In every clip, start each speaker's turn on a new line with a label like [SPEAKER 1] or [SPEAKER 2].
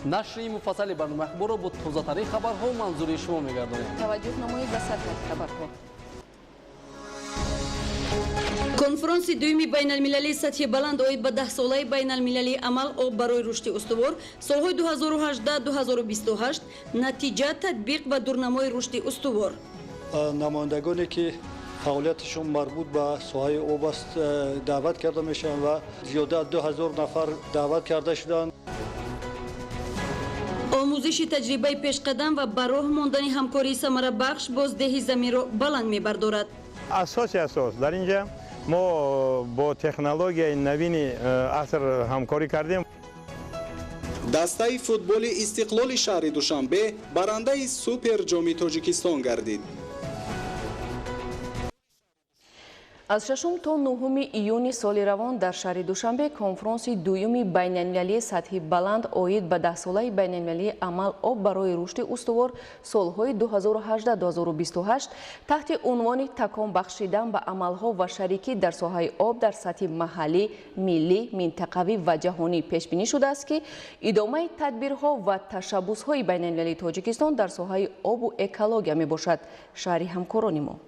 [SPEAKER 1] نشر مفصل برنامه اخبار با تازه‌ترین خبرها منظور شما می‌گردانیم.
[SPEAKER 2] توجه نمایید به سطح خبرها.
[SPEAKER 3] کنفرانسی دومی بین المللی سطح بلند اوید به 10 ساله بین المللی عمل آب برای رشد استوار سالهای 2018-2028 نتیجه تطبیق و دورنمای رشد استوار.
[SPEAKER 4] نمایندگانی که فعالیتشون مربوط به ساحه آب است دعوت کرده میشن و زیاده 2000 نفر دعوت کرده شدند.
[SPEAKER 3] آموزش تجربه پیشقدم و براه ماندن همکاری ثمره بخش بازدهی زمین را بلند می‌بردارد.
[SPEAKER 5] اساس در اینجا ما با تکنولوژی نوین عصر همکاری کردیم.
[SPEAKER 6] دسته فوتبال استقلال شهر دوشنبه برنده سوپر جام تاجیکستان گردید.
[SPEAKER 2] از 6 تا 9 ایون سال روان در شهر دوشنبه کنفرانس دومی بین المللی سطح بلند اوید به 10 ساله بین المللی عمل آب برای رشد استوار سالهای 2018-2028 تحت عنوان تکان بخشیدن به عملها و شریکی در ساحه آب در سطح محلی، ملی، منطقوی و جهانی پیش بینی شده است که ادامه تدبیرها و تشبس‌های بین المللی تاجیکستان در ساحه آب و اکولوژی می باشد. شهر همکاران ما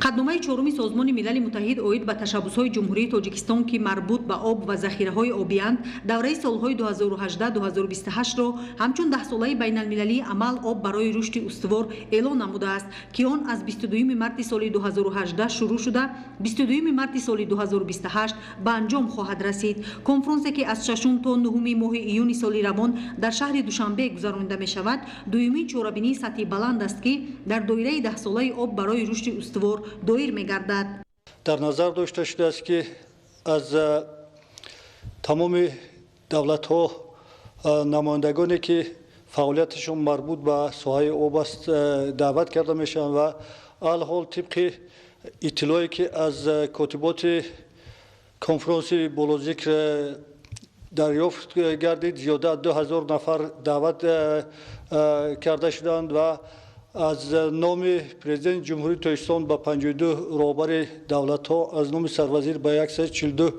[SPEAKER 7] قدنامه چهارم سازمان ملل متحد اوید به تشبس‌های جمهوری تاجیکستان که مربوط به آب و ذخیره‌های آبی‌اند دوره سالهای 2018-2028 را همچون 10 ساله بین المللی عمل آب برای رشد استوار اعلان نموده است که آن از 22 مارس سال 2018 شروع شده 22 مارس سال 2028 به انجام خواهد رسید. کنفرانسی که از 6 تا 9 ماه ایون سال روان در شهر دوشنبه گذرانده می شود دومین چهاربینی سطح بلند است که در دایره 10 ساله آب برای رشد استوار دایر می‌گردد.
[SPEAKER 4] در نظر داشته شده است که از تمام دولت‌ها نمایندگانی که فعالیتشون مربوط به ساحه آب است دعوت کرده میشن و الحال طبق اطلاعی که از کاتبات کنفرانس بلوزیکر دریافت گردید زیاده 2000 نفر دعوت کرده شدند و از نام پرزیدنت جمهوری تاجیکستان با 52 رهبر دولت‌ها از نام سروزیر با 142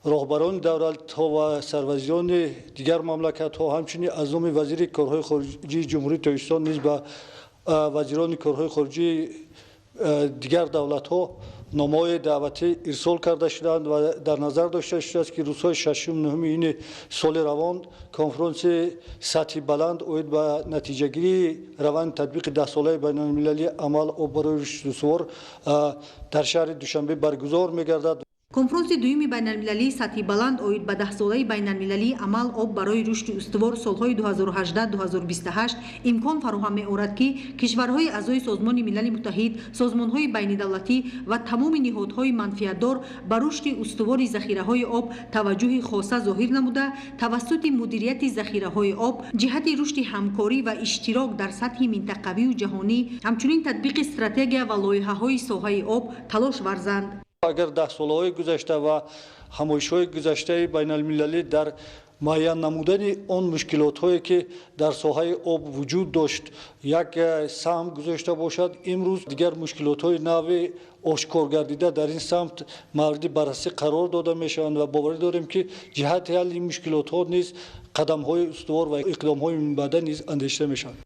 [SPEAKER 4] رهبران دولت‌ها و سروزیران دیگر مملکت‌ها همچنین از نام وزیر کارهای خارجی جمهوری تاجیکستان نیز با وزیران کارهای خارجی دیگر دولت‌ها نامه‌های دعوتی ارسال کرده شدند و در نظر داشته شده است که روزهای 6 و 9 این سال روان کنفرانس سطح بلند اوید به نتیجه‌گیری روند تطبیق 10 ساله بین المللی عمل آب برای رشد استوار در شهر دوشنبه برگزار می‌گردد.
[SPEAKER 7] کنفرانس دوم بین المللی سطح بلند اوید به 10 ساله بین المللی عمل آب برای رشد استوار سالهای 2018-2028 امکان فراهم می‌آورد که کشورهای اعضای سازمان ملل متحد، سازمان‌های بین‌الدولتی و تمام نهادهای منفعت‌دار به رشد استوار ذخیره‌های آب توجه خاصه ظاهر نموده توسط مدیریت ذخیره‌های آب جهت رشد همکاری و اشتراک در سطح منطقوی و جهانی همچنین تطبیق استراتژی و لایحه‌های ساحه آب تلاش ورزند.
[SPEAKER 4] اگر 10 سالهای گذشته و همایش‌های گذشته بین المللی در معین نمودن آن مشکلات‌هایی که در ساحه آب وجود داشت یک سهم گذاشته باشد امروز دیگر مشکلات‌های نو آشکار گردیده در این سمت مورد بررسی قرار داده میشوند و باور داریم که جهت حل این مشکلات‌ها نیز قدم‌های استوار و اقدام‌های من بعد نیز اندیشیده میشوند.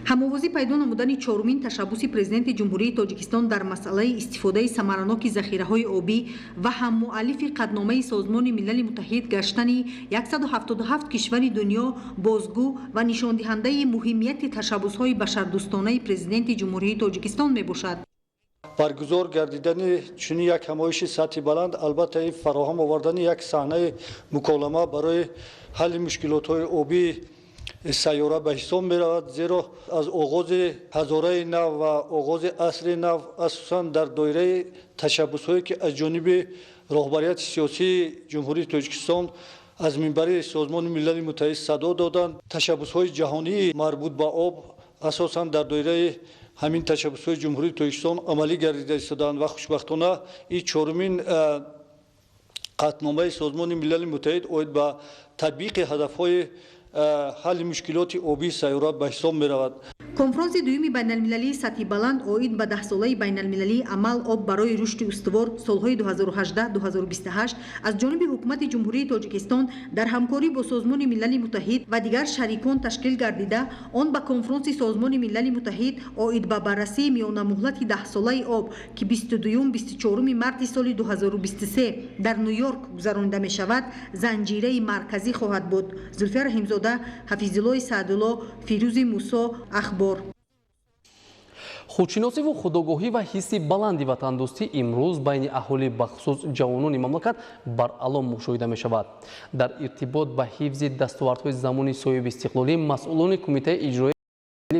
[SPEAKER 7] هموازی پیدا نمودن چهارمین تشبس پرزیدنت جمهوری تاجیکستان در مسئله استفاده ثمرناک ذخیره‌های آبی و هم مؤلف قدنامه سازمان ملل متحد گشتن 177 کشور دنیا بازگو و نشان دهنده مهمیت تشبس‌های بشردوستانه پرزیدنت جمهوری تاجیکستان میباشد.
[SPEAKER 4] برگزار گردیدن چنین یک همایش سطح بلند البته فراهم آوردن یک صحنه مکالمه برای حل مشکلات‌های آبی سیاره به حساب می رود زیرا از آغاز هزاره نو و آغاز عصر نو اساساً در دایره تشبس‌هایی که از جانب رهبریت سیاسی جمهوری تاجیکستان از منبر سازمان ملل متحد صدا دادند تشبس‌های جهانی مربوط به آب اساساً در دایره همین تشبس‌های جمهوری تاجیکستان عملی گردیده ایستادند و خوشبختانه این چهارمین قطعنامه سازمان ملل متحد اوید به تطبیق هدف‌های حل مشکلات آبی سیاره به حساب می رود.
[SPEAKER 7] конфронси дуюми байналмилалии сатҳи баланд оид ба 10 солаи байналмилалии амал об барои рушди устувор солҳои 2018-2028 аз ҷониби ҳукумати ҷумҳурии тоҷикистон дар ҳамкорӣ бо созмони милали муттаҳид ва дигар шарикон ташкил гардида, он ба конфронси созмони милали муттаҳид оид ба баррасии миёнамуҳлати 10-солаи об ки 22-24 марти соли 2023 дар Нью-Йорк гузаронида мешавад, занҷираи марказӣ хоҳад буд. Зульфия Раҳимзода, Ҳафизуллои Саъдулло, Фирӯзи Мусо, Ахбор.
[SPEAKER 1] худшиносиву худогоҳӣ ва ҳисси баланди ватандӯстӣ имрӯз байни аҳолӣ бахусус ҷавонони мамлакат баръалом мушоҳида мешавад. Дар иртибот ба ҳифзи дастовардҳои замони соҳиби истиқлолӣ масъулони кумитаи иҷроӣ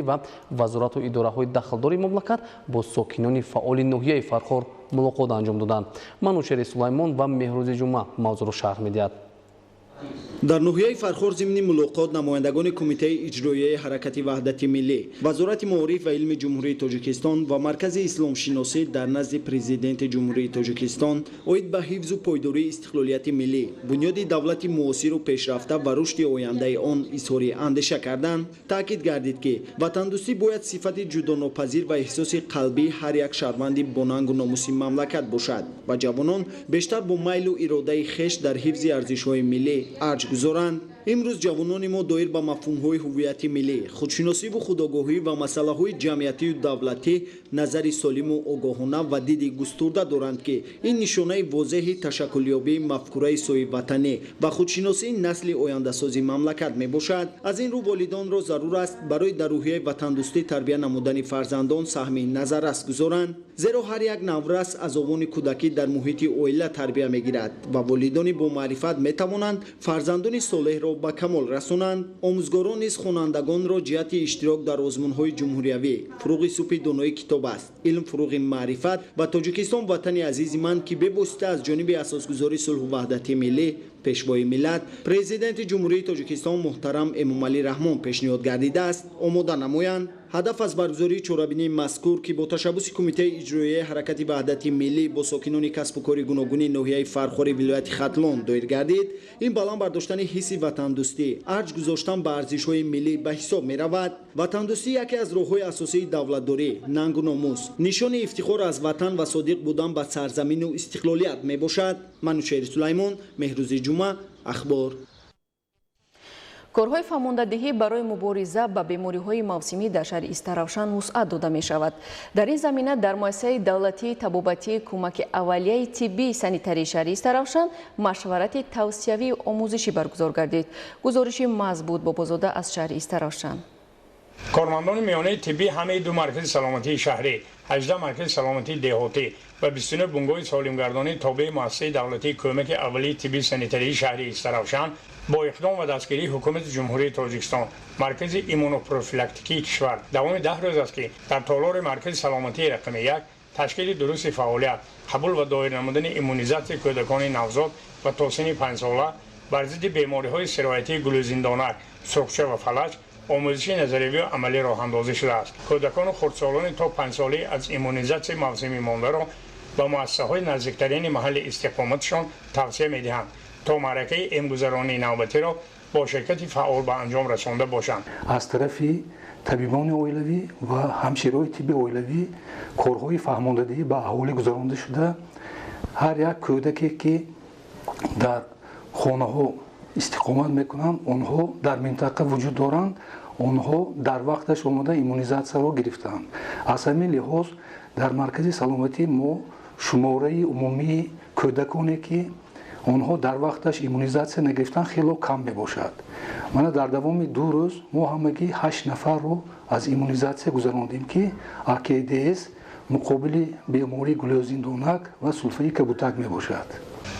[SPEAKER 1] ва вазорату идораҳои дахлдори мамлакат бо сокинони фаъоли ноҳияи Фархор мулоқот анҷом доданд. Манушери Сулаймон ва Меҳрӯзи Ҷумъа мавзӯъро шарҳ медиҳад.
[SPEAKER 8] дар ноҳияи Фархор зимни мулоқот намояндагони кумитаи иҷроияи ҳаракати ваҳдати миллӣ, вазорати маориф ва илми ҷумҳурии Тоҷикистон ва маркази исломшиносӣ дар назди президенти ҷумҳурии Тоҷикистон оид ба ҳифзу пойдории истиқлолияти миллӣ, бунёди давлати муосиру пешрафта ва рушди ояндаи он изҳори андеша карданд, таъкид гардид ки ватандӯстӣ бояд сифати ҷудонопазир ва эҳсоси қалбии ҳар як шаҳрванди бонангу номуси мамлакат бошад ва ҷавонон бештар бо майлу иродаи хеш дар ҳифзи арзишҳои миллӣ арҷ гузоранд. имрӯз ҷавонони мо доир ба мафҳумҳои ҳуввияти миллӣ, худшиносиву худогоҳӣ ва масъалаҳои ҷамъиятию давлатӣ назари солиму огоҳона ва диди густурда доранд ки ин нишонаи возеҳи ташаккулёбии мафкураи соҳибватанӣ ва худшиносии насли ояндасози мамлакат мебошад. аз ин рӯ волидонро зарур аст барои дар рӯҳияи ватандӯстӣ тарбия намудани фарзандон саҳми назаррас гузоранд, зеро ҳар як наврас аз овони кӯдакӣ дар муҳити оила тарбия мегирад ва волидони бомаърифат метавонанд фарзандони солеҳро ба камол расонанд. омӯзгорон низ хонандагонро ҷиҳати иштирок дар озмунҳои ҷумҳуриявӣ, фуруғи субҳи донои китоб аст, илм фуруғи маърифат ва Тоҷикистон ватани азизи ман ки бевосита аз ҷониби асосгузори сулҳу ваҳдати миллӣ, пешвои миллат, президенти ҷумҳурии Тоҷикистон муҳтарам Эмомалӣ Раҳмон пешниҳод гардидааст, омода намоянд. ҳадаф аз баргузории чорабинии мазкур ки бо ташаббуси кумитаи иҷроияи ҳаракати ваҳдати миллӣ бо сокинони касбу кори гуногуни ноҳияи Фархори вилояти Хатлон доир гардид, ин баланд бардоштани ҳисси ватандӯстӣ, арҷ гузоштан ба арзишҳои миллӣ ба ҳисоб меравад. ватандӯстӣ яке аз роҳҳои асосии давлатдорӣ, нангу номус, нишони ифтихор аз ватан ва содиқ будан ба сарзамину истиқлолият мебошад. Манушери Сулаймон, Меҳрӯзи Ҷумъа, Ахбор.
[SPEAKER 2] корҳои фаҳмондадиҳӣ барои мубориза ба бемориҳои мавсимӣ дар шаҳри Истаравшан вусъат дода мешавад. дар ин замина дар муассисаи давлатии табобатии кӯмаки аввалияи тиббии санитарии шаҳри Истаравшан машварати тавсиявии омӯзишӣ баргузор гардид. гузориши Мазбут Бобозода аз шаҳри Истаравшан.
[SPEAKER 5] кормандони миёнаи тиббӣ ҳамаи ду маркази саломатии шаҳрӣ, 18 маркази саломатии деҳотӣ ва 29 бунгоҳи солимгардонӣ тобеи муассисаи давлатии кӯмаки аввалияи тиббии санитарии шаҳри Истаравшан бо иқдом ва дастгирии ҳукумати ҷумҳурии Тоҷикистон, маркази иммунопрофилактикии кишвар давоми 10 рӯз аст ки дар толори маркази саломатии рақами 1 ташкили дурусти фаъолият, қабул ва доир намудани иммунизатсияи кӯдакони навзод ва то синни 5 сола бар зидди бемориҳои сироятии гулӯзиндонак, сурхча ва фалаҷ омӯзиши назариявию амалӣ роҳандозӣ шудааст. кӯдакону хурдсолони то 5 солӣ аз иммунизатсияи мавсимӣ мондаро ба муассисаҳои наздиктарини маҳалли истиқоматшон тавсия медиҳанд то маъракаи эмгузаронии навбатиро бо ширкати фаъол ба анҷом расонда бошанд.
[SPEAKER 9] аз тарафи табибони оилавӣ ва ҳамширои тибби оилавӣ корҳои фаҳмондадиҳӣ ба аҳолӣ гузаронда шуда, ҳар як кӯдаке ки дар хонаҳо истиқомат мекунанд, онҳо дар минтақа вуҷуд доранд, онҳо дар вақташ омода иммунизатсияро гирифтанд. аз ҳамин лиҳоз дар маркази саломатӣ мо шумораи умумии кӯдаконе ки онҳо дар вақташ иммунизатсия нагирифтанд хело кам мебошад. мана дар давоми 2 рӯз мо ҳамагӣ 8 нафарро аз иммунизатсия гузарондем ки АКДС муқобили бемории гулӯзиндонак ва сулфаи кабутак мебошад.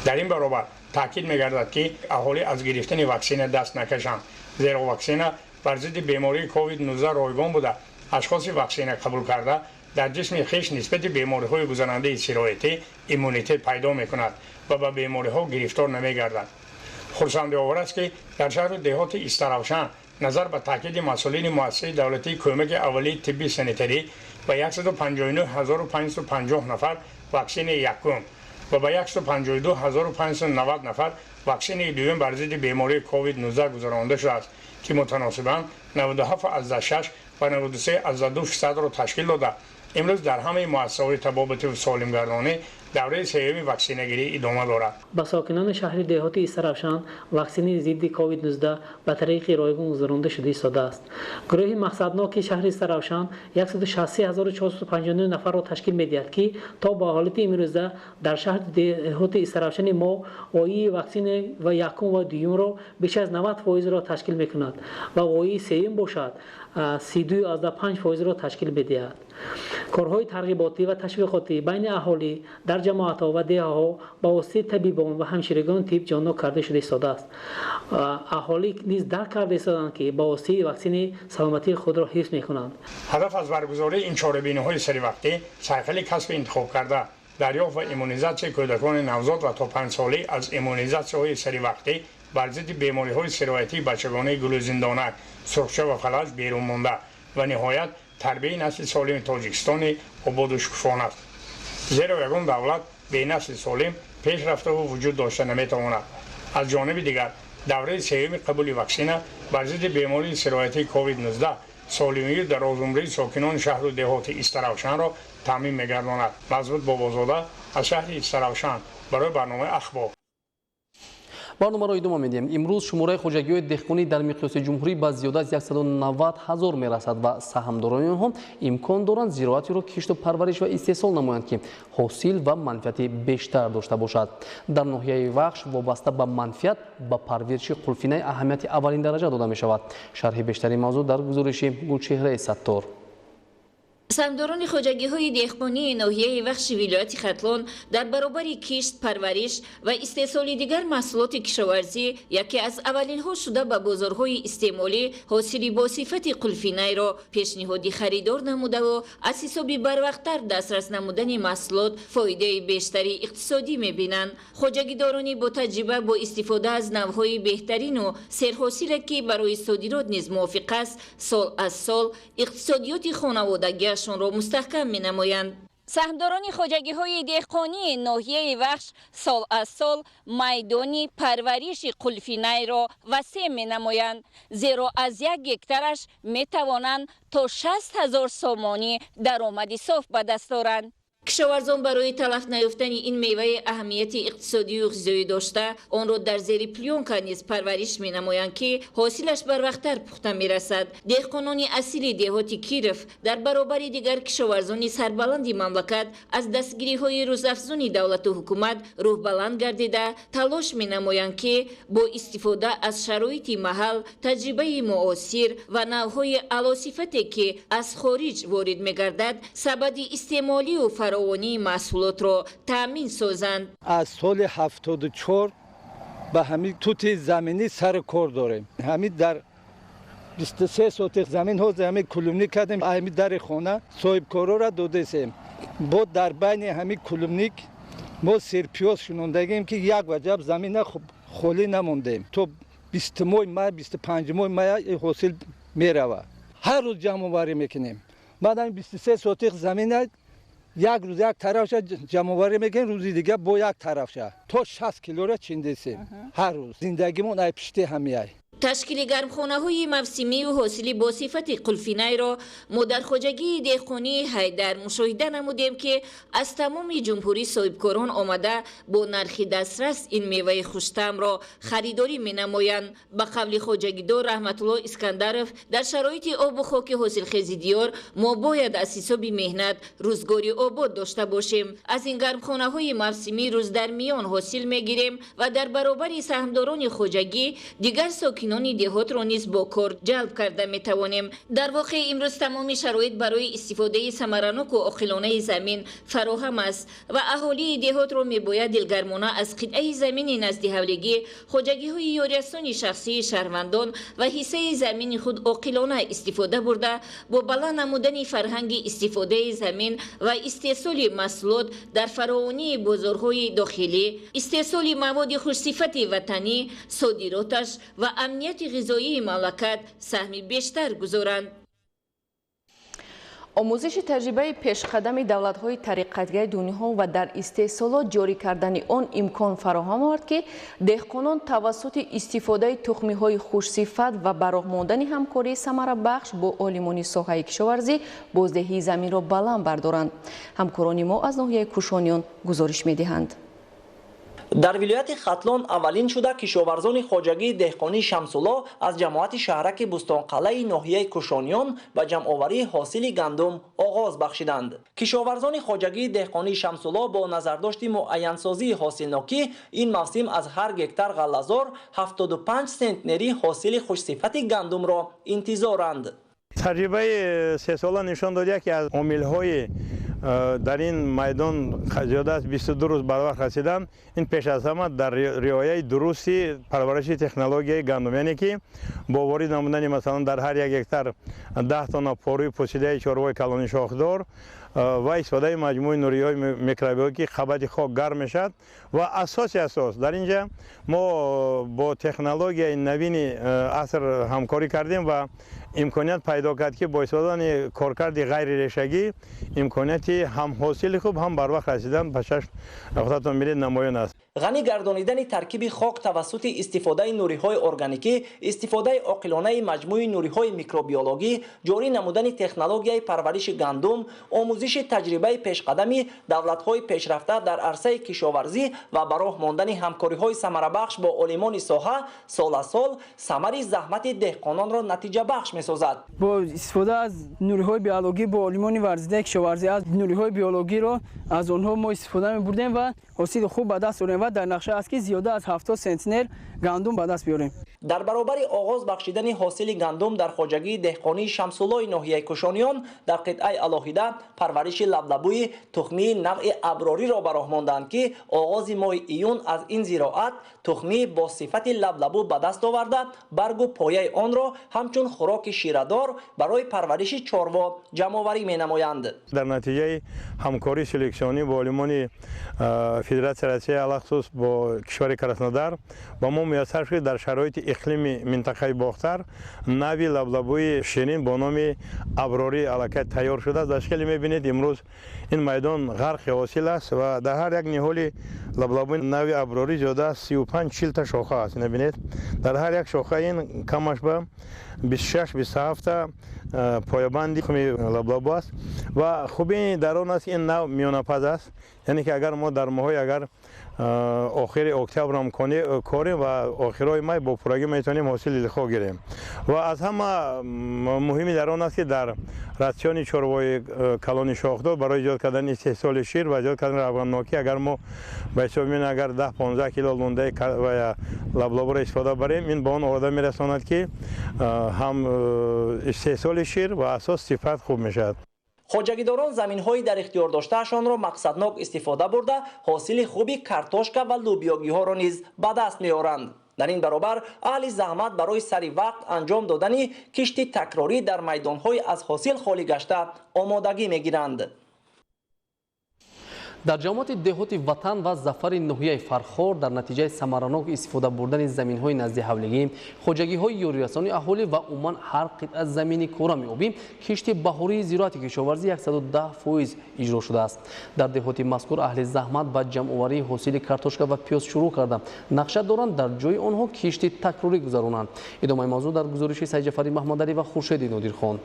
[SPEAKER 5] дар ин баробар таъкид мегардад ки аҳолӣ аз гирифтани ваксина даст накашанд, зеро ваксина бар зидди бемории COVID-19 ройгон буда ашхоси ваксина қабул карда дар ҷисми хиш нисбати бемориҳои гузарандаи сироятӣ иммунитет пайдо мекунад ва ба бемориҳо гирифтор намегардад. хурсандиовар аст ки дар шаҳру деҳоти Истаравшан назар ба таъкиди масъулини муассисаи давлатии кӯмаки аввалияи тиббии санитарӣ ба 159550 нафар ваксинаи якум ва ба 152590 нафар ваксинаи дуюм бар зидди бемории COVID-19 гузаронда шудааст ки мутаносибан 97.6 و 93 عزادو رو تشکیل داده. امروز در همه مؤسسه‌های طبابت و سالمگردانی دوره سوم واکسینگیری ادامه دارد.
[SPEAKER 10] با ساکنان شهر دهاتی استرافشان واکسن ضد کووید 19 به طریق رایگان گذرانده شده ایستاده است. گروه مقصدناک شهر استرافشان 163459 نفر را تشکیل می‌دهد که تا با حالت امروزه در شهر دهاتی استرافشان ما وای واکسن و یکم و دوم را بیش از 90% را تشکیل می‌کند و وای سوم باشد 32.5% را تشکیل می‌دهد. کارهای ترغیباتی و تشویقاتی بین اهالی در جماعت‌ها و دهه‌ها با واسطه طبیبان و همشیرگان طب جانب کرده شده ایستاده است. اهالی نیز درک کرده ایستادند که با واسطه واکسن سلامتی خود را حفظ می‌کنند.
[SPEAKER 5] هدف از برگزاری این چاره‌بینی‌های سری‌وقته سایکل کسب انتخاب کرده دریافت و ایمونیزاسیون کودکان نوزاد و تا 5 ساله از ایمونیزاسیون‌های سری‌وقته بر ضد بیماری‌های سرایتی بچگانه گلوزندانک، سرخچه و فلج بیرون مانده و نهایت تربیت نسل سالم تاجیکستان آباد و شکوفا است. زیرا یگان دولت به نسل سالم پیشرفته و وجود داشته نمیتواند. از جانب دیگر دوره سوم قبول واکسن بر ضد بیماری سرایتی کووید 19 سالمیت در عمره ساکنان شهر و دهات استرافشان را تامین می‌گرداند. مضبوط بابازاده از شهر استرافشان برای برنامه اخبار.
[SPEAKER 1] برنامه را ادامه میدیم. امروز شماره خوجگی‌های دهقانی در مقیاس جمهوری به زیاده از 190,000 میرسد و سهامداران آنها امکان دارند زراعتی را کشت و پرورش و استحصال نمایند که حاصل و منفعت بیشتر داشته باشد. در ناحیه وخش وابسته به منفعت به پرورش قلفینه اهمیت اولین درجه داده می شود. شرح بیشتری موضوع در گزارش گلچهره ستار.
[SPEAKER 11] سهامداران خوجگی‌های دهقانی ناحیه وخش ولایت ختلان در برابر کشت، پرورش و استحصال دیگر محصولات کشاورزی یکی از اولین‌ها شده به بازارهای استعمالی حاصلی با صفت قلفینه را پیشنهادی خریدار نموده و از حساب بروقت‌تر دسترس نمودن محصولات فایده بیشتری اقتصادی می‌بینند. خوجگی‌دارانی با تجربه با استفاده از نوع‌های بهترین و سرحاصل که برای صادرات نیز موافق است، سال از سال اقتصادیات خانوادگی شون را مستحکم می نمایند. سهامداران خوجگی‌های دهقانی ناحیه وخش سال از سال میدانی پرورش قلفینه را وسیع می نمایند، زیرا از یک هکتارش می توانند تا 60,000 سامانی درآمد صاف به دست آورند. کشاورزان برای تلف نیافتن این میوه اهمیت اقتصادی و غذایی داشته آن را در زیر پلیونکا نیز پرورش می نمایند که حاصلش بر وقتتر پخته می رسد. دهقانان اصیل دهات کیرف در برابر دیگر کشاورزان سربلند مملکت از دستگیری های روزافزون دولت و حکومت روح بلند گردیده تلاش می نمایند که با استفاده از شرایط محل، تجربه معاصر و نوعهای اعلی‌صفتی که از خارج وارد می گردد سبد استعمالی و فراوانی محصولات را تامین سازند.
[SPEAKER 12] از سال 74 به همین توت زمینی سر کار داریم. همین در 23 سوتق زمین ها همین کلومنی کردیم. همین در خانه صاحب کارا را دادیم. با در بین همین کلومنیک ما سرپیاز شنوندگیم که یک وجب زمین خالی نموندیم. تو 20 ماه ماه 25 ماه ماه حاصل میروه. هر روز جمع آوری میکنیم. بعد 23 سوتق زمین یک روز یک طرفش جمع آوری میکنیم، روزی دیگه با یک طرفش تا 60 کیلو را چیندیم هر روز. زندگیمون ای پشت همیه.
[SPEAKER 11] تشکیل گرمخانه‌های موسمی و حاصلی با صفت قلفینه را ما در خوجگی دهقانی حیدر مشاهده نمودیم که از تمام جمهوری صاحبکاران آمده با نرخ دسترس این میوه خوش‌طعم را خریداری می‌نمایند. به قول خوجگیدار رحمت الله اسکندرов در شرایط آب و خاک حاصلخیزی دیار ما باید از حساب مهنت روزگاری آباد داشته باشیم. از این گرمخانه‌های موسمی روز در میان حاصل می‌گیریم و در برابر سهامداران خوجگی دیگر ساکنان دهات را نیز با کار جلب کرده می توانیم. در واقع امروز تمام شرایط برای استفاده ثمرانک و عاقلانه زمین فراهم است و اهالی دهات را می باید دلگرمانه از قطعه زمین نزد حولگی خوجگی های یاریستان شخصی شهروندان و حصه زمین خود عاقلانه استفاده برده با بلند نمودن فرهنگ استفاده زمین و استحصال محصولات در فراوانی بازارهای داخلی، استحصال مواد خوش‌صفت وطنی، صادراتش و امنیت غذایی مملکت سهمی بیشتر گذارند.
[SPEAKER 2] омӯзиши таҷрибаи пешқадами давлатҳои тариқатгаи дунё ва дар истеҳсолот ҷорӣ кардани он имкон фароҳам овард ки деҳқонон тавассути истифодаи тухмиҳои хушсифат ва бароҳмондани ҳамкории самарабахш бо олимони соҳаи кишоварзӣ боздеҳии заминро баланд бардоранд. ҳамкорони мо аз ноҳияи Кушониён гузориш медиҳанд.
[SPEAKER 13] дар вилояти Хатлон аввалин шуда кишоварзони хоҷагии деҳқонии Шамсулло аз ҷамоати шаҳраки Бустонқалъаи ноҳияи Кушониён ба ҷамъоварии ҳосили гандум оғоз бахшиданд. Кишоварзони хоҷагии деҳқонии Шамсулло бо назардошти муайянсозии ҳосилнокӣ ин мавсим аз ҳар гектар ғаллазор 75 центнери ҳосили хушсифати гандумро интизоранд.
[SPEAKER 5] таҷрибаи сесола нишон дод, яке аз омилҳои дар ин майдон зиёда аз 22 рӯз барвақт расидан, ин пеш аз ҳама дар риояи дурусти парвариши технологияи гандум, яъне ки бо ворид намудани масалан дар ҳар як гектар 10 тонна порӯи пусидаи чорвои калони шохдор ва истифодаи маҷмӯи нуриёи микробиё ки қабати хок гарм мешавад ва асоси асос дар инҷа мо бо технологияи навини аср ҳамкорӣ кардем ва имконият пайдо кард ки бо истифодани коркарди ғайрирешагӣ имконияти ҳам ҳосили хуб ҳам барвақт расидан ба чашм худатон бинед намоён аст.
[SPEAKER 13] ғани гардонидани таркиби хок тавассути истифодаи нуриҳои органикӣ, истифодаи оқилонаи маҷмӯи нуриҳои микробиологӣ, ҷорӣ намудани технологияи парвариши гандум, омӯзиши таҷрибаи пешқадами давлатҳои пешрафта дар арсаи кишоварзӣ ва ба роҳ мондани ҳамкориҳои самарабахш бо олимони соҳа сол самари заҳмати деҳқононро натиҷабахш месозад.
[SPEAKER 14] бо истифода аз нуриҳои биологӣ бо олимони варзидаи кишоварзӣ аз нуриҳои биологиро аз онҳо мо истифода мебурдем ва ҳосили хуб ба даст орем ва дар нақша аст ки зиёда аз 70 центнер гандум ба даст биёрем.
[SPEAKER 13] дар баробари оғоз бахшидани ҳосили гандум дар хоҷагии деҳқонии Шамсуллои ноҳияи Кушониён дар қитъаи алоҳида парвариши лаблабӯи тухмии навъи аброриро ба роҳ монданд ки оғози моҳи июн аз ин зироат тухмии бо сифати лаблабӯ ба даст оварда баргу пояи онро ҳамчун хӯроки ширадор барои парвариши чорво ҷамъоварӣ менамоянд.
[SPEAKER 5] дар натиҷаи ҳамкории селексионӣ бо олимони Федератсияи Россия алахсус бо кишвари Краснодар ба мо муяссар шуд дар шароити иқлими минтақаи бохтар нави лаблабӯи ширин бо номи аброрӣ аллакай тайёр шудааст. дар шакли мебинед имрӯз ин майдон ғарқи ҳосил аст ва дар ҳар як ниҳоли лаблабӯи нави аброрӣ зиёда аз 35-40 та шоха аст. мебинед дар ҳар як шоха ин камаш ба 26-27 та поябанди хуми лаблабӯ аст ва хуби дар он аст ин нав миёнапаз аст, яъне ки агар мо дар моҳои агар охири октябрам корем ва охирҳои май бо пуррагӣ метавонем ҳосили лихо гирем ва аз ҳама муҳими дар он аст ки дар ратсиони чорвои калони шохдор барои зиёд кардани истеҳсоли шир ва зиёд кардани равғаннокӣ агар мо ба ҳисоб мебинем агар 10-15 кило лундаи ва лаблабӯро истифода барем, ин ба он ода мерасонад ки ҳам истеҳсоли шир ва асос сифат хуб мешавад.
[SPEAKER 13] хоҷагидорон заминҳои дар ихтиёр доштаашонро мақсаднок истифода бурда ҳосили хуби картошка ва лӯбиёгиҳоро низ ба даст меоранд. дар ин баробар аҳли заҳмат барои сари вақт анҷом додани кишти такрорӣ дар майдонҳои аз ҳосил холӣ гашта омодагӣ мегиранд.
[SPEAKER 1] дар ҷамоати деҳоти ватан ва зафари ноҳияи Фархор дар натиҷаи самаранок истифода бурдани заминҳои назди ҳавлигӣ, хоҷагиҳои ёрирасони аҳолӣ ва умуман ҳар қитъа замини корами обӣ кишти баҳории зироати кишоварзӣ 110% иҷро шудааст. дар деҳоти мазкур аҳли заҳмат ба ҷамъоварии ҳосили картошка ва пиёз шурӯъ карда нақша доранд дар ҷои онҳо кишти такрорӣ гузаронанд. идомаи мавзӯъ дар гузориши Сайҷафари Маҳмадалӣ ва Хуршеди Нодирхон.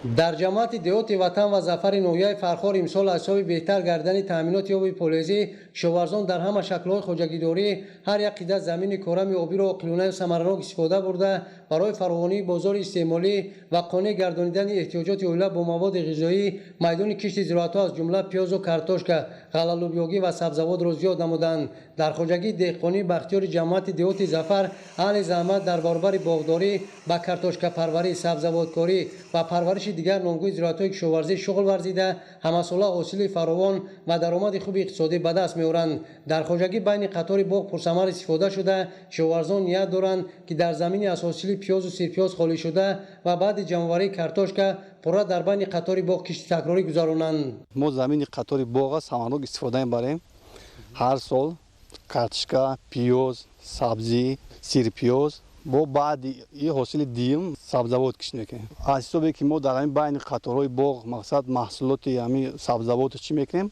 [SPEAKER 15] дар ҷамоати деҳоти ватан ва зафари ноҳияи Фархор имсол аз ҳисоби беҳтар гардани таъминоти оби полезӣ кишоварзон дар ҳама шаклҳои хоҷагидорӣ ҳар як қида замини корами обиро оқилонаю самаранок истифода бурда барои фаровонии бозори истеъмолӣ ва қонеъ гардонидани эҳтиёҷоти оила бо маводи ғизоӣ майдони кишти зироатҳо аз ҷумла пиёзу картошка, ғалалӯбиёгӣ ва сабзавотро зиёд намуданд. дар хоҷагии деҳқонӣ ба ихтиёри ҷамоати деҳоти зафар аҳли заҳмат дар баробари боғдорӣ ба картошкапарварӣ, сабзавоткорӣ ва парвариши дигар нонгӯи зироатҳои кишоварзӣ шуғл варзида ҳамасола ҳосили фаровон ва даромади хуби иқтисодӣ ба даст меоранд. дар хоҷагӣ байни қатори боғ пурсамар истифода шуда кишоварзон ният доранд ки дар замини аз ҳосили пиёзу сирпиёз холӣ шуда ва баъди ҷамъоварии картошка пурра дар байни қатори боғ кишти такрорӣ гузаронанд.
[SPEAKER 16] мо замини қатори боға самаранок истифода мебарем. ҳар сол картошка, пиёз, сабзӣ, сирпиёз бо баъди и ҳосили дуюм сабзавот кишт мекунем. аз ҳисобе ки мо дар ҳамин байни қаторҳои боғ мақсад маҳсулоти ҳамин сабзавотро чӣ мекунем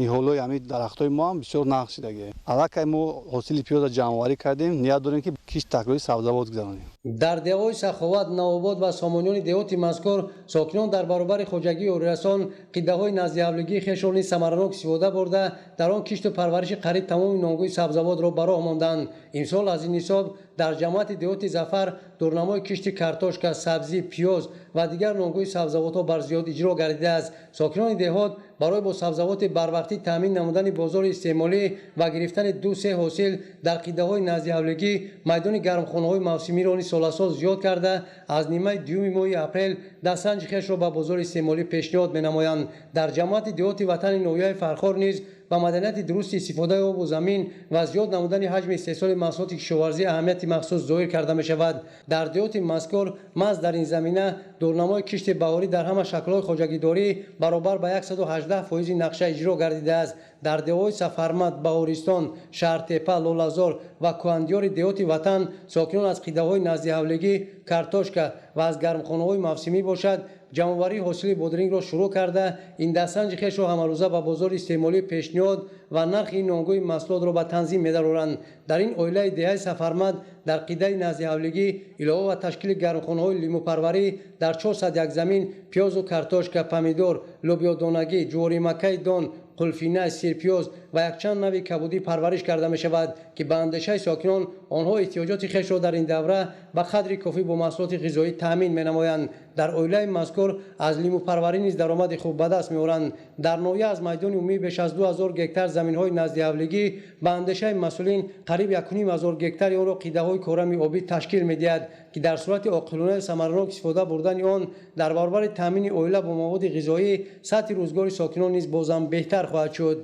[SPEAKER 16] ниҳолои ҳамин дарахтҳои мо ҳам бисёр нақш шидагӣ. аллакай мо ҳосили пиёза ҷамъоварӣ кардем, ният дорем ки кишт такрои сабзавот гузаронем.
[SPEAKER 15] дар деҳои саховат, навобод ва сомониёни деҳоти мазкур сокинон дар баробари хоҷагии орирасон қиддаҳои назди ҳавлигии хешро низ самаранок истифода бурда дар он кишту парвариши қариб тамоми нонгӯи сабзавотро ба роҳ монданд. имсол аз ин ҳисоб дар ҷамъияти деҳоти зафар дурнамои кишти картошка, сабзӣ, пиёз ва дигар нонгӯи сабзавотҳо барзиёд иҷро гардидааст. сокинони деҳот барои бо сабзавоти барвақтӣ таъмин намудани бозори истеъмолӣ ва гирифтани 2-3 ҳосил дар қиддаҳои назди ҳавлигӣ майдони гармхонаҳои мавсимиро низ соласол зиёд карда аз нимаи дуюми моҳи апрел дастсанҷи хешро ба бозори истеъмолӣ пешниҳод менамоянд. дар ҷамъияти деҳоти ватани ноҳияи фархор низ ба маданияти дурусти истифодаи обу замин ва зиёд намудани ҳаҷми истеҳсоли маҳсулоти кишоварзӣ аҳамияти махсус зоҳир карда мешавад. дар деҳоти мазкур маҳз дар ин замина дурнамои кишти баҳорӣ дар ҳама шаклҳои хоҷагидорӣ баробар ба 118% нақша иҷро гардидааст. дар деҳои сафармат, баҳористон, шаҳртепа, лолазор ва кӯҳандиёри деҳоти ватан сокинон аз қиддаҳои назди ҳавлигӣ, картошка ва аз гармхонаҳои мавсимӣ бошад ҷамъоварии ҳосили бодрингро шурӯъ карда ин дастсанҷи хешро ҳамарӯза ба бозори истеъмолӣ пешниҳод ва нархи ин нонгӯи маҳсулотро ба танзим медароранд. дар ин оилаи деҳаи сафармат дар қиддаи назди ҳавлигӣ илова ба ташкили гармхонаҳои лимӯпарварӣ дар 400 замин пиёзу картошка, помидор, лӯбиёдонагӣ, ҷуворимакаи дон, қулфина, сирпиёз ва якчанд нави кабудӣ парвариш карда мешавад ки ба андешаи сокинон онҳо эҳтиёҷоти хешро дар ин давра ба қадри кофӣ бо маҳсулоти ғизоӣ таъмин менамоянд. дар оилаи мазкур аз лимӯпарварӣ низ даромади хуб ба даст меоранд. дар ноҳия аз майдони умумӣ беш аз 2000 гектар заминҳои назди ҳавлигӣ ба андешаи масъулин қариб 1500 гектари онро қиддаҳои корами обӣ ташкил медиҳад ки дар сурати оқилонаи самаранок истифода бурдани он дар баробари таъмини оила бо маводи ғизоӣ сатҳи рӯзгори сокинон низ бозам беҳтар хоҳад шуд.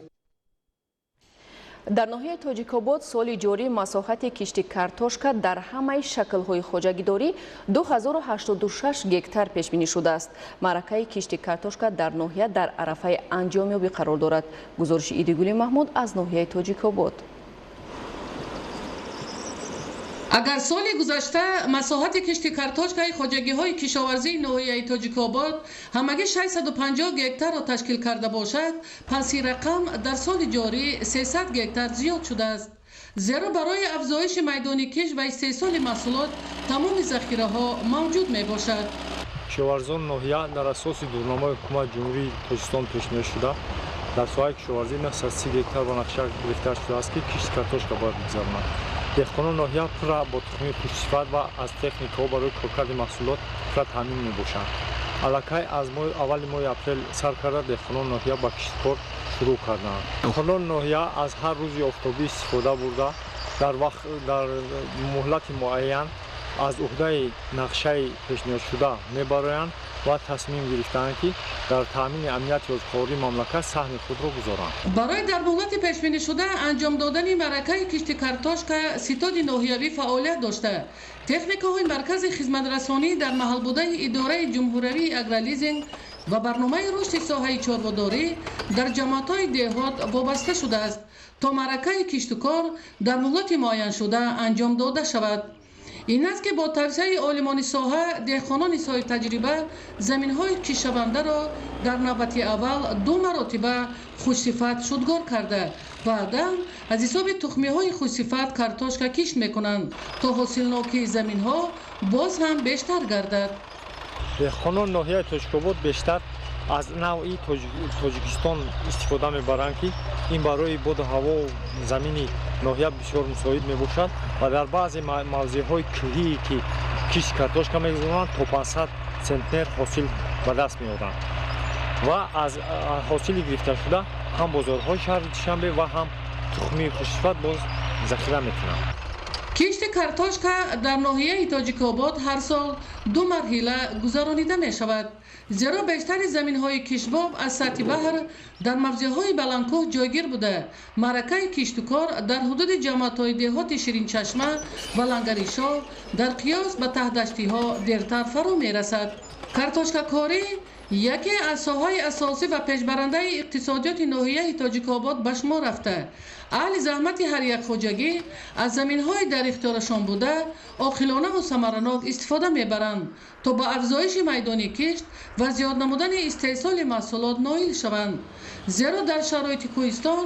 [SPEAKER 2] дар ноҳияи тоҷикобод соли ҷорӣ масоҳати кишти картошка дар ҳамаи шаклҳои хоҷагидорӣ 2086 гектар пешбинӣ шудааст. маъракаи кишти картошка дар ноҳия дар арафаи анҷомёбӣ қарор дорад. гузориши идигули маҳмуд аз ноҳияи тоҷикобод.
[SPEAKER 17] агар соли гузашта масоҳати кишти картошкаи хоҷагиҳои кишоварзии ноҳияи тоҷикобод ҳамагӣ 650 гектарро ташкил карда бошад, пас ин рақам дар соли ҷорӣ 300 гектар зиёд шудааст. зеро барои афзоиши майдони кишт ва истеҳсоли маҳсулот тамоми захираҳо мавҷуд мебошад.
[SPEAKER 18] кишоварзон ноҳия дар асоси дурномаи ҳукумати ҷумҳурии тоҷикистон пешниҳод шуда дар соҳаи кишоварзӣ 930 гектар ба нақша гирифта шудааст ки кишти картошка бояд бигузаронад. деҳқонони ноҳия пурра бо тухми хушсифат ва аз техникаҳо барои коркарди маҳсулот пурра таъмин мебошанд. аллакай аз аввали моҳи апрел сар карда деҳқонони ноҳия ба кишткор шурӯъ карданд. деҳқонони ноҳия аз ҳар рӯзи офтобӣ истифода бурда дар муҳлати муайян аз уҳдаи нақшаи пешниҳодшуда мебароянд ва тасмим гирифтанд ки дар таъмини амнияти озкории мамлакат саҳми худро гузоранд.
[SPEAKER 17] барои дар муҳлати пешбинишуда анҷом додани маъракаи кишти картошка ситоди ноҳиявӣ фаъолият дошта, техникаҳои маркази хизматрасонӣ дар маҳалбудаи идораи ҷумҳуриявии агролизинг ва барномаи рушди соҳаи чорводорӣ дар ҷамъиятҳои деҳот вобаста шудааст то маъракаи киштукор дар муҳлати муайяншуда анҷом дода шавад. ин аст ки бо тавсияи олимони соҳа деҳқонони соҳибтаҷриба заминҳои киштшавандаро дар навбати аввал 2 маротиба хушсифат шудгор карда баъдан аз ҳисоби тухмиҳои хушсифат картошка кишт мекунанд то ҳосилнокии заминҳо боз ҳам бештар гардад.
[SPEAKER 18] деҳқонони ноҳияи тоҷикобод бештар аз навъи тоҷикистон истифода мебаранд ки ин барои боду ҳаво замини ноҳия бисёр мусоид мебошад ва дар баъзе мавзеъҳои кӯҳие ки кишти картошка мегузоранд то 500 центнер ҳосил ба даст меоранд ва аз ҳосили гирифташуда ҳам бозорҳои шаҳри душанбе ва ҳам тухми хушсифат боз захира мекунанд.
[SPEAKER 17] кишти картошка дар ноҳияи тоҷикобод ҳар сол 2 марҳила гузаронида мешавад, зеро бештари заминҳои киштбоб аз сатҳи баҳр дар мавзеъҳои баландкӯҳ ҷойгир буда маъракаи киштукор дар ҳудуди ҷамъиятҳои деҳоти ширинчашма ва лангаришоҳ дар қиёс ба таҳдаштиҳо дертар фарӯ мерасад. картошкакорӣ яке аз соҳаи асосӣ ва пешбарандаи иқтисодиёти ноҳияи тоҷикобод ба шумор рафта, аҳли заҳмати ҳар як хоҷагӣ аз заминҳои дар ихтиёрашон буда оқилонаву самаранок истифода мебаранд, то ба афзоиши майдони кишт ва зиёд намудани истеҳсоли маҳсулот ноил шаванд. зеро дар шароити кӯҳистон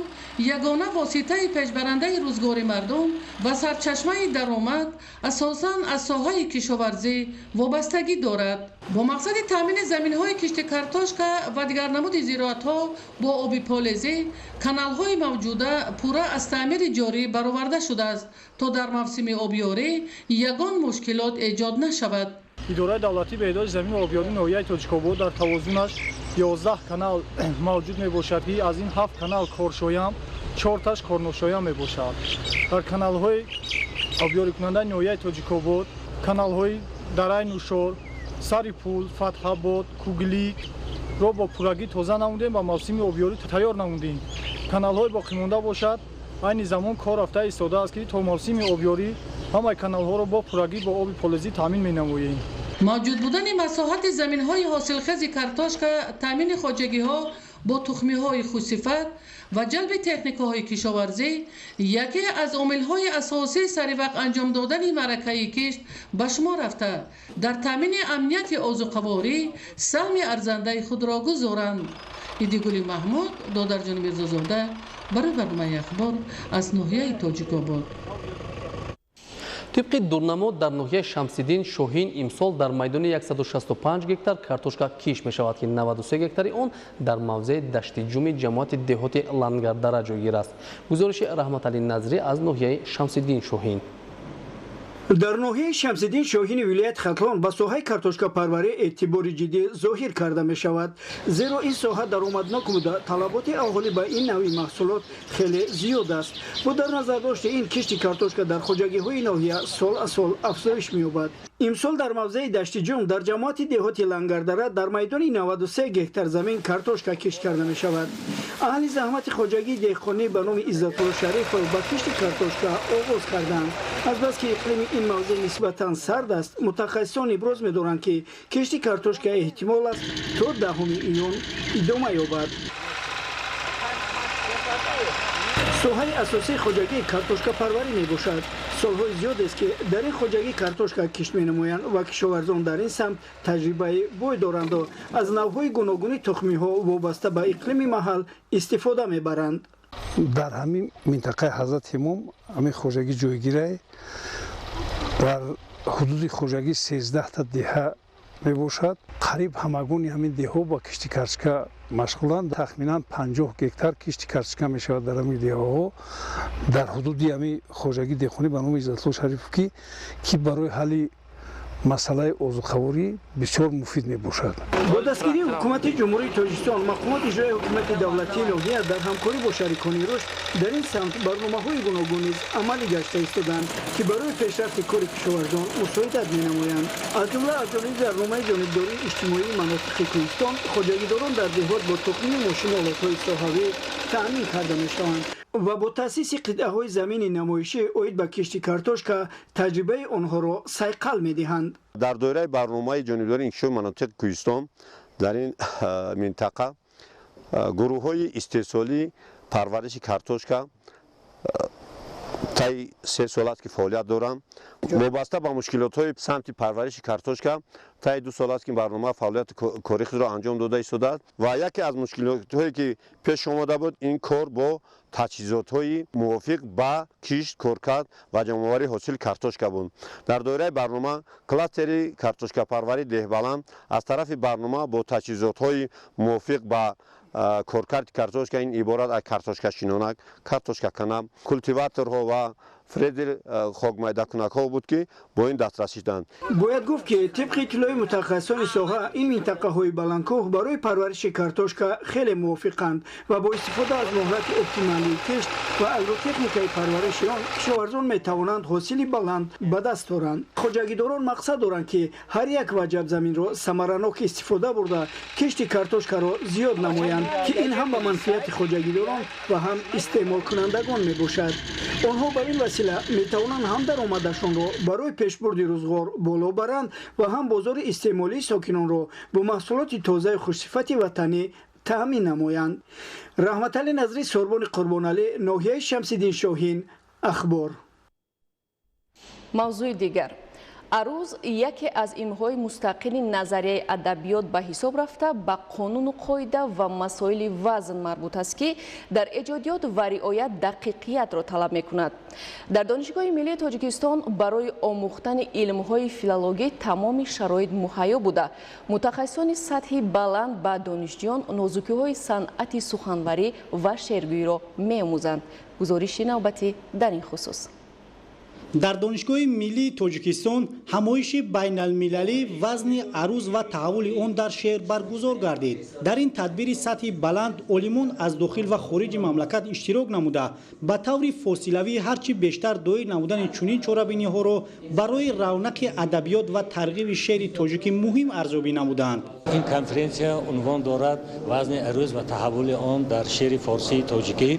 [SPEAKER 17] ягона воситаи пешбарандаи рӯзгори мардум ва сарчашмаи даромад асосан аз соҳаи кишоварзӣ вобастагӣ дорад. бо мақсади таъмини заминҳои кишти картошка ва дигар намуди зироатҳо бо оби полезӣ, каналҳои мавҷуда пурра аз таъмири ҷорӣ бароварда шудааст, то дар мавсими обёрӣ ягон мушкилот эҷод нашавад.
[SPEAKER 18] идораи давлатӣ ба эҳдои замин ва обёрии ноҳияи тоҷикобод дар тавозунаш 11 канал мавҷуд мебошад ки аз ин 7 канал коршоям, 4таш корношоям мебошад. дар каналҳои обёрикунандаи ноҳияи тоҷикобод каналҳои дараи нушор, сари пул, фатҳабод, кугликро бо пуррагӣ тоза намудем ва мавсими обёрӣ тайёр намудем. каналҳои боқимонда бошад айни замон кор рафта истодааст ки то мавсими обёрӣ ҳамаи каналҳоро бо пуррагӣ бо оби полезӣ таъмин менамоем.
[SPEAKER 17] мавҷуд будани масоҳати заминҳои ҳосилхези картошка, таъмини хоҷагиҳо бо тухмиҳои хушсифат ва ҷалби техникаҳои кишоварзӣ яке аз омилҳои асосии саривақт анҷом додани маъракаи кишт ба шумор рафта, дар таъмини амнияти озуқаворӣ саҳми арзандаи худро гузоранд. идигули маҳмуд, додарҷон мирзозода, барои барномаи ахбор аз ноҳияи тоҷикобод.
[SPEAKER 1] طبق دورنما در ناحیه شمس‌الدین شاهین امسال در میدان 165 گکتار کارتوشکا کیش می شود که 93 گکتاری آن در موضع دشت جومی جماعت دهات لنگردره جایگیر است. گزارش رحمت علی نظری از ناحیه شمس‌الدین شاهین.
[SPEAKER 8] در ناحیه شمس‌الدین شاهین ولایت خطلان با ساحه کارتوشکا پروری اعتبار جدی ظاهر کرده می شود، زیرا این ساحه درآمدناک بوده. طلبات اهالی به این نوع محصولات خیلی زیاد است. با در نظر داشت این کشت کارتوشکا در خواجگی‌های ناحیه سال از سال افزایش می‌یابد. امسال در موضع دشت جوم در جماعت دهات لنگردره در میدان 93 گکتار زمین کارتوشکا کشت کرده می شود. اهل زحمت خواجگی دهقانی به نام عزت‌الله شریف با کشت کارتوشکا آغاز کردند. از بس که اقلیم این موضوع نسبتاً سرد است، متخصصان ابراز می‌دارند که کشت کارتوشکا احتمال است تا 10 ایون ادامه یابد. ساحه اساسی خواجگی کارتوشکا پروری میباشد. سالهای زیاد است که در این خواجگی کارتوشکا کشت می‌نمایند و کشاورزان در این سمت تجربه بوی دارند و از نوع‌های گوناگون تخمی‌ها وابسته به اقلیم محل استفاده می‌برند.
[SPEAKER 9] در همین منطقه حضرت امام همین خواجگی جایگیره در حدود خواجگی 13 تا دهه میباشد. قریب همگون همین دهها با کشتی کارتوشکا مشغولند. تخمینا 50 گکتار کشتی کارتوشکا میشود در همین دهها در حدود همین خواجگی دهخانی به نام عزت‌الله شریف که برای حل مسئله اوزوخواری بسیار مفید میباشد.
[SPEAKER 8] با دستگیری حکومت جمهوری تاجیکستان مقامات اجرایی حکومت دولتی ناحیه در همکاری با شریکان رشد در این سمت برنامه‌های گوناگون نیز عملی گشته ایستادند که برای پیشرفت کار کشاورزان مساعدت می‌نمایند. از جمله برنامه جانبداری اجتماعی مناطق کوهستان خواجگیداران در دهات با تخمین ماشین آلات‌های صحوی تأمین کرده می‌شوند و با تأسیس قطعه‌های زمین نمایشی اوید به کشت کارتوشکا تجربه آنها را صیقل می‌دهند.
[SPEAKER 19] در دوره برنامه جانبداری انکشاف مناطق کوهستان در این منطقه گروه‌های استحصالی پرورش کارتوشکا طی 3 سال است که فعالیت دارند. وابسته به مشکلات‌های سمت پرورش کارتوشکا طی 2 سال است که برنامه فعالیت کاری خود را انجام داده ایستاده است و یکی از مشکلات‌هایی که پیش آمده بود این کار با تجهیزات‌های موافق با کشت، کارکرد و جمع‌آوری حاصل کارتوشکا بود. در دوره برنامه کلاستری کارتوشکا پروری دهبلند از طرف برنامه با تجهیزات‌های موافق با کارکرد کارتوشکا این عبارت از کارتوشکا شینانک، کارتوشکا کنم، کلتیواتورها و فریدر خاک میده کنک‌ها بود که با این دسترسی داشتند.
[SPEAKER 8] باید گفت که طبق اطلاع متخصصان ساحه این منطقه‌های بلندکوه برای پرورش کارتوشکا خیلی موافقند و با استفاده از مهلت اپتیمالی کشت و الگوتکنیکای پرورش آن کشاورزان میتوانند حاصلی بلند به دست آورند. خواجگیداران مقصد دارند که هر یک وجب زمین را ثمرناک استفاده برده کشت کارتوشکا را زیاد نمایند که این هم به منفعت خواجگیداران و هم استعمال کنندگان میباشد. آنها به این
[SPEAKER 20] васила метавонанд ҳам даромадашонро барои пешбурди рӯзгор боло баранд ва ҳам бозори истеъмолии сокинонро бо маҳсулоти тозаи хушсифати ватанӣ таъмин намоянд. Раҳматалӣ Назри, Сорбони Қурбоналӣ, ноҳияи Шамсиддин Шоҳин, Ахбор.
[SPEAKER 2] мавзӯи дигар. арӯз яке аз илмҳои мустақили назарияи адабиёт ба ҳисоб рафта ба қонуну қоида ва масоили вазн марбут аст ки дар эҷодиёт ва риоят дақиқиятро талаб мекунад. дар Донишгоҳи миллии Тоҷикистон барои омӯхтани илмҳои филологӣ тамоми шароит муҳайё буда, мутахассисони сатҳи баланд ба донишҷӯён нозукиҳои санъати суханварӣ ва шеъргӯиро меомӯзанд. гузориши навбатӣ дар ин хусус.
[SPEAKER 8] дар Донишгоҳи миллии Тоҷикистон ҳамоиши байналмилалӣ вазни арӯз ва таҳаввули он дар шеър баргузор гардид. дар ин тадбири сатҳи баланд олимон аз дохил ва хориҷи мамлакат иштирок намуда, ба таври фосилавӣ ҳарчи бештар доир намудани чунин чорабиниҳоро барои равнақи адабиёт ва тарғиби шеъри тоҷикӣ муҳим арзёбӣ намуданд.
[SPEAKER 21] ин конференсия унвон дорад вазни арӯз ва таҳаввули он дар шеъри форсии тоҷикӣ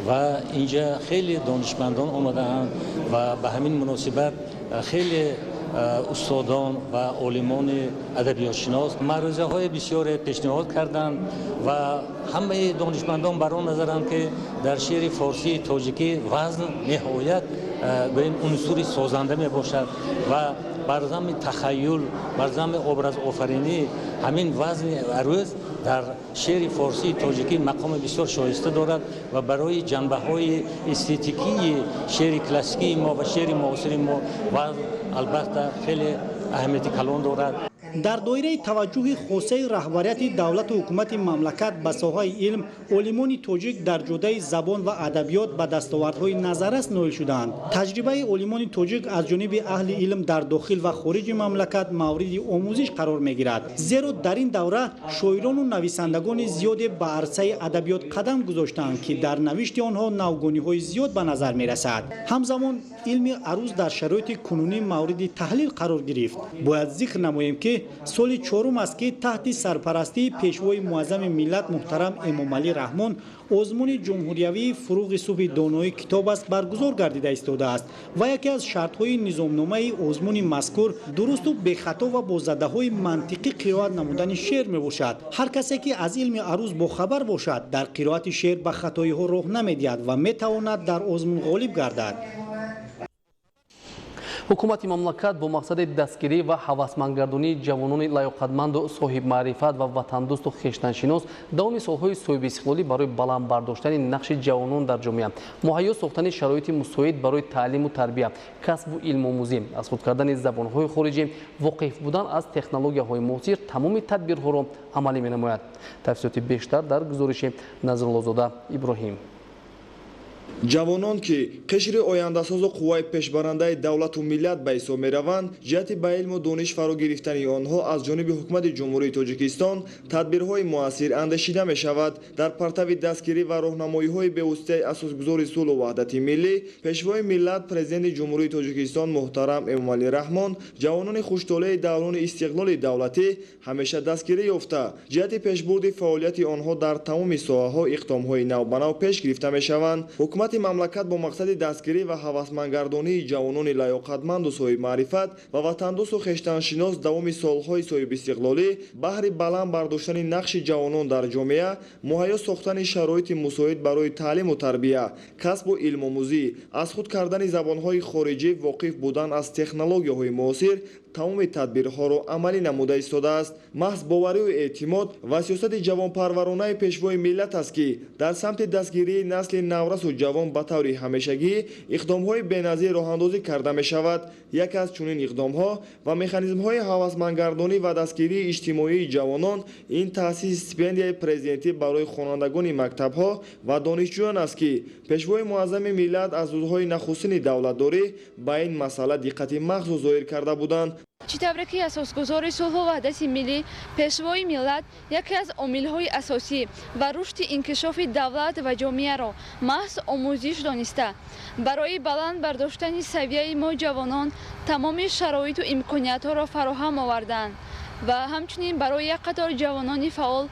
[SPEAKER 21] ва инҷа хеле донишмандон омадаанд ва ба ҳамин муносибат хеле устодон ва олимони адабиётшинос маърузаҳои бисёре пешниҳод карданд ва ҳамаи донишмандон бар он назаранд ки дар шеъри форсии тоҷикӣ вазн ниҳоят гӯем унсури созанда мебошад ва бар замми тахайюл, бар замми образофаринӣ ҳамин вазни арӯз дар шеъри форсии тоҷикӣ мақоми бисёр шоиста дорад ва барои ҷанбаҳои эстетикии шеъри классикии мо ва шеъри муосири мо вазн албатта хеле аҳамияти калон дорад.
[SPEAKER 8] дар доираи таваҷҷӯҳи хосаи раҳбарияти давлату ҳукумати мамлакат ба соҳаи илм, олимони тоҷик дар ҷодаи забон ва адабиёт ба дастовардҳои назаррас ноил шуданд. таҷрибаи олимони тоҷик аз ҷониби аҳли илм дар дохил ва хориҷи мамлакат мавриди омӯзиш қарор мегирад. зеро дар ин давра шоирону нависандагони зиёде ба арсаи адабиёт қадам гузоштанд ки дар навишти онҳо навгониҳои зиёд ба назар мерасад. ҳамзамон илми арӯз дар шароити кунунӣ мавриди таҳлил қарор гирифт. бояд зикр намоем ки соли чорум аст ки таҳти сарпарастии пешвои муаззами миллат муҳтарам Эмомалӣ Раҳмон озмуни ҷумҳуриявии фуруғи субҳи доноӣ китоб аст баргузор гардида истодааст ва яке аз шартҳои низомномаи озмуни мазкур дурусту бехато ва бо задаҳои мантиқӣ қироат намудани шеър мебошад. ҳар касе ки аз илми арӯз бохабар бошад дар қироати шеър ба хатоиҳо роҳ намедиҳад ва метавонад дар озмун ғолиб гардад.
[SPEAKER 1] ҳукумати мамлакат бо мақсади дастгирӣ ва ҳавасмандгардонии ҷавонони лаёқатманду соҳибмаърифат ва ватандӯсту хештаншинос давоми солҳои соҳиби истиқлолӣ барои баланд бардоштани нақши ҷавонон дар ҷомеа, муҳайё сохтани шароити мусоид барои таълиму тарбия, касбу илмомӯзӣ, аз худ кардани забонҳои хориҷӣ, воқиф будан аз технологияҳои муосир тамоми тадбирҳоро амалӣ менамояд. тафсилоти бештар дар гузориши Назруллозода Иброҳим.
[SPEAKER 22] ҷавонон ки қишри ояндасозу қувваи пешбарандаи давлату миллат ба ҳисоб мераванд, ҷиҳати ба илму дониш фаро гирифтани онҳо аз ҷониби ҳукумати ҷумҳурии Тоҷикистон тадбирҳои муассир андешида мешавад. дар партави дастгирӣ ва роҳнамоиҳои бевоситаи асосгузори сулҳу ваҳдати миллӣ, пешвои миллат президенти ҷумҳурии Тоҷикистон муҳтарам Эмомалӣ Раҳмон ҷавонони хуштолаи даврони истиқлоли давлатӣ ҳамеша дастгирӣ ёфта, ҷиҳати пешбурди фаъолияти онҳо дар тамоми соҳаҳо иқдомҳои навбанав пеш гирифта мешаванд. ҳукумати мамлакат бо мақсади дастгирӣ ва ҳавасмандгардонии ҷавонони лаёқатманду соҳибмаърифат ва ватандӯсту хештаншинос давоми солҳои соҳибистиқлолӣ баҳри баланд бардоштани нақши ҷавонон дар ҷомеа, муҳайё сохтани шароити мусоид барои таълиму тарбия, касбу илмомӯзӣ, аз худ кардани забонҳои хориҷӣ, воқиф будан аз технологияҳои муосир тамоми тадбирҳоро амалӣ намуда истодааст. маҳз боварию эътимод ва сиёсати ҷавонпарваронаи пешвои миллат аст ки дар самти дастгирии насли наврасу ҷавон ба таври ҳамешагӣ иқдомҳои беназир роҳандозӣ карда мешавад. яке аз чунин иқдомҳо ва механизмҳои ҳавасмандгардонӣ ва дастгирии иҷтимоии ҷавонон ин таъсиси стипендияи президентӣ барои хонандагони мактабҳо ва донишҷӯён аст ки пешвои муаззами миллат аз рӯзҳои нахустини давлатдорӣ ба ин масъала диққати махсус зоҳир карда буданд.
[SPEAKER 23] чӣ тавре ки асосгузори сулҳу ваҳдати миллӣ, пешвои миллат яке аз омилҳои асосӣ ва рушди инкишофи давлат ва ҷомеаро маҳз омӯзиш дониста, барои баланд бардоштани савияи мо ҷавонон тамоми шароиту имкониятҳоро фароҳам оварданд ва ҳамчунин барои як қатор ҷавонони фаъол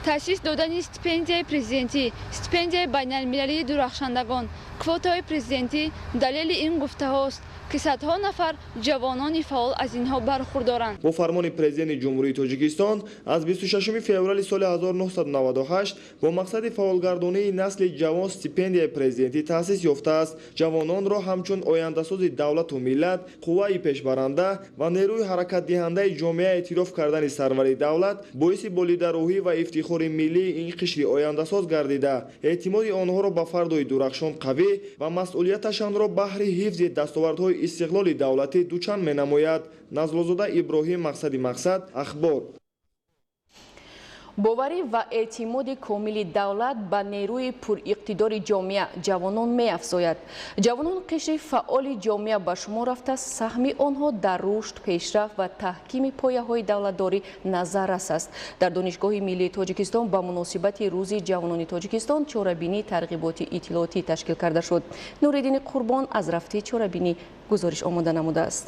[SPEAKER 23] таъсис додани стипендияи президентӣ, стипендияи байналмилалии дурахшандагон, квотаҳои президентӣ далели ин гуфтаҳост ки садҳо нафар ҷавонони фаъол аз инҳо бархурдоранд.
[SPEAKER 22] бо фармони президенти ҷумҳурии тоҷикистон аз 26 феврали соли 1998 бо мақсади фаъолгардонии насли ҷавон стипендияи президентӣ таъсис ёфтааст. ҷавононро ҳамчун ояндасози давлату миллат, қувваи пешбаранда ва нерӯи ҳаракатдиҳандаи ҷомеа эътироф кардани сарвари давлат боиси болидароҳӣ ва ифтихори миллии ин қишри ояндасоз гардида, эътимоди онҳоро ба фардои дурахшон қавӣ ва масъулияташонро баҳри ҳифзи дастовардҳои истиқлоли давлатӣ дучанд менамояд. назлозода иброҳим, мақсади мақсад, ахбор.
[SPEAKER 2] боварӣ ва эътимоди комили давлат ба нерӯи пуриқтидори ҷомеа ҷавонон меафзояд. ҷавонон қишри фаъоли ҷомеа ба шумор рафта, саҳми онҳо дар рушд, пешрафт ва таҳкими пояҳои давлатдорӣ назаррас аст. дар донишгоҳи миллии тоҷикистон ба муносибати рӯзи ҷавонони тоҷикистон чорабинии тарғиботи иттилоотӣ ташкил карда шуд. нуриддини қурбон аз рафти чорабинӣ гузориш омода намудааст.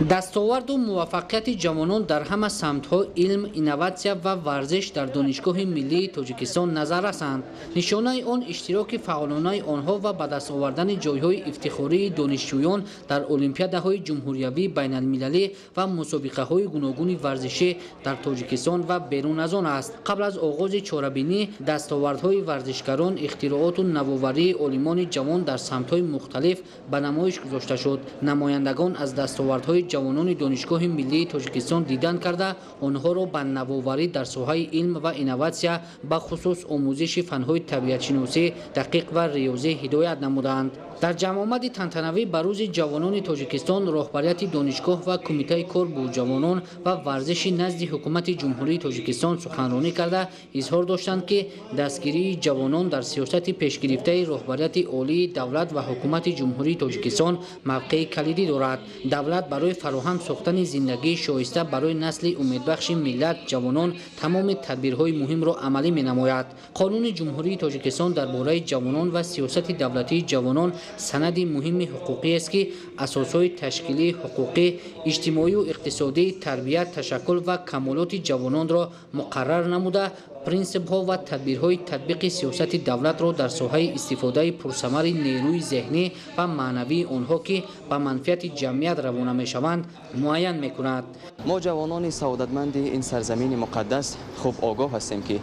[SPEAKER 3] дастоварду муваффақияти ҷавонон дар ҳама самтҳо илм, инноватсия ва варзиш дар донишгоҳи миллии тоҷикистон назаррасанд. нишонаи он иштироки фаъолонаи онҳо ва ба даст овардани ҷойҳои ифтихории донишҷӯён дар олимпиадаҳои ҷумҳуриявӣ, байналмилалӣ ва мусобиқаҳои гуногуни варзишӣ дар тоҷикистон ва берун аз он аст. қабл аз оғози чорабинӣ, дастовардҳои варзишгарон, ихтирооту навоварии олимони ҷавон дар самтҳои мухталиф ба намоиш гузошта шуд. намояндагон аз дастовардҳои ҷавонони донишгоҳи миллии тоҷикистон дидан карда, онҳоро ба навоварӣ дар соҳаи илм ва инноватсия, ба хусус омӯзиши фанҳои табиатшиносӣ, дақиқ ва риёзӣ ҳидоят намуданд. дар ҷамъомади тантанавӣ ба рӯзи ҷавонони тоҷикистон, роҳбарияти донишгоҳ ва кумитаи кор бо ҷавонон ва варзиши назди ҳукумати ҷумҳурии тоҷикистон суханронӣ карда, изҳор доштанд ки дастгирии ҷавонон дар сиёсати пешгирифтаи роҳбарияти олии давлат ва ҳукумати ҷумҳурии тоҷикистон мавқеи калидӣ дорад. давлат барои фароҳам сохтани зиндагии шоиста барои насли умедбахши миллат ҷавонон тамоми тадбирҳои муҳимро амалӣ менамояд. қонуни ҷумҳурии тоҷикистон дар бораи ҷавонон ва сиёсати давлатии ҷавонон санади муҳими ҳуқуқиест ки асосҳои ташкилии ҳуқуқӣ, иҷтимоию иқтисодии тарбият, ташаккул ва камолоти ҷавононро муқаррар намуда, принсипҳо ва тадбирҳои татбиқи сиёсати давлатро дар соҳаи истифодаи пурсамари нерӯи зеҳнӣ ва маънавии онҳо ки ба манфиати ҷамъият равона мешаванд, муайян мекунад.
[SPEAKER 4] мо ҷавонони саодатманди ин сарзамини муқаддас хуб огоҳ ҳастем ки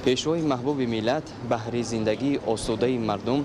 [SPEAKER 4] пешвои маҳбуби миллат баҳри зиндагии осудаи мардум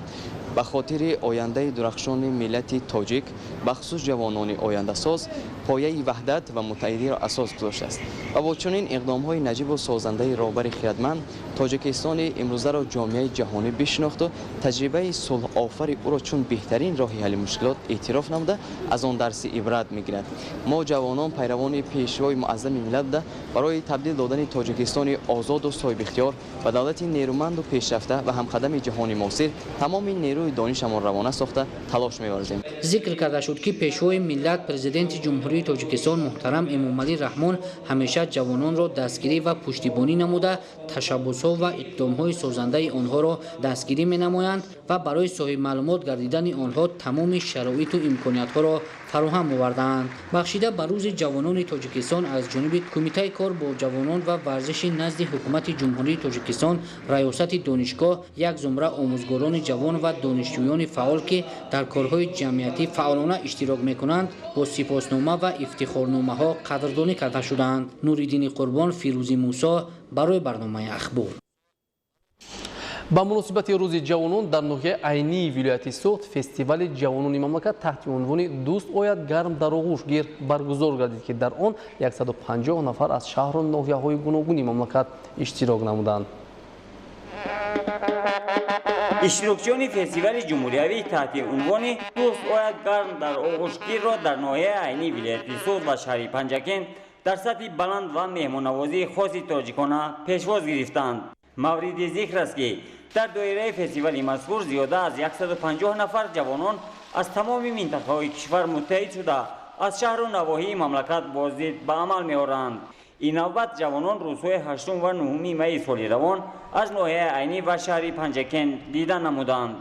[SPEAKER 4] ба хотири ояндаи дурахшони миллати тоҷик, бахусус ҷавонони ояндасоз, пояи ваҳдат ва муттаҳидиро асос гузоштааст ва бо чунин иқдомҳои наҷибу созандаи роҳбари хиратманд тоҷикистони имрӯзаро ҷомеаи ҷаҳонӣ бишинохту таҷрибаи сулҳофари ӯро чун беҳтарин роҳи ҳалли мушкилот эътироф намуда, аз он дарси ибрат мегирад. мо ҷавонон пайравони пешвои муаззами миллат буда барои табдил додани тоҷикистони озоду соҳибихтиёр ба давлати нерӯманду пешрафта ва ҳамқадами ҷаҳони муосир тамоми нерӯи донишамон равона сохта талош меварзем.
[SPEAKER 3] зикр карда шуд ки пешвои миллат президенти ҷумҳурии тоҷикистон муҳтарам эмомалӣ раҳмон ҳамеша ҷавононро дастгирӣ ва пуштибонӣ намуда, ташаббусҳо ва иқдомҳои созандаи онҳоро дастгирӣ менамоянд ва барои соҳибмаълумот гардидани онҳо тамоми шароиту имкониятҳоро фароҳам овардаанд. бахшида ба рӯзи ҷавонони тоҷикистон аз ҷониби кумитаи кор бо ҷавонон ва варзиши назди ҳукумати ҷумҳурии тоҷикистон, раёсати донишгоҳ, як зумра омӯзгорони ҷавон ва донишҷӯёни фаъол ки дар корҳои ҷамъиятӣ фаъолона иштирок мекунанд, бо сипоснома ва ифтихорномаҳо қадрдонӣ карда шуданд. нуриддини қурбон, фирӯзи мусо барои барномаи ахбор.
[SPEAKER 1] ба муносибати рӯзи ҷавонон дар ноҳияи айнии вилояти Суғд фестивали ҷавонони мамлакат таҳти унвони «Дӯст ояд гарм дар оғӯш гир» баргузор гардид ки дар он 150 нафар аз шаҳру ноҳияҳои гуногуни мамлакат иштирок намуданд.
[SPEAKER 6] иштирокчиёни фестивали ҷумҳуриявӣ таҳти унвони «Дӯст ояд гарм дар оғӯш гир»-ро дар ноҳияи айнии вилояти Суғд ва шаҳри Панҷакен дар сатҳи баланд ва меҳмоннавозии хоси тоҷикона пешвоз гирифтанд. мавриди зикр аст ки дар доираи фестивали мазкур зиёда аз 150 нафар ҷавонон аз тамоми минтақаҳои кишвар муттаҳид шуда аз шаҳру навоҳии мамлакат боздид ба амал меоранд. ин навбат ҷавонон рӯзҳои 8 ва 9 майи соли равон аз ноҳияи айнӣ ва шаҳри Панҷакен дидан намуданд.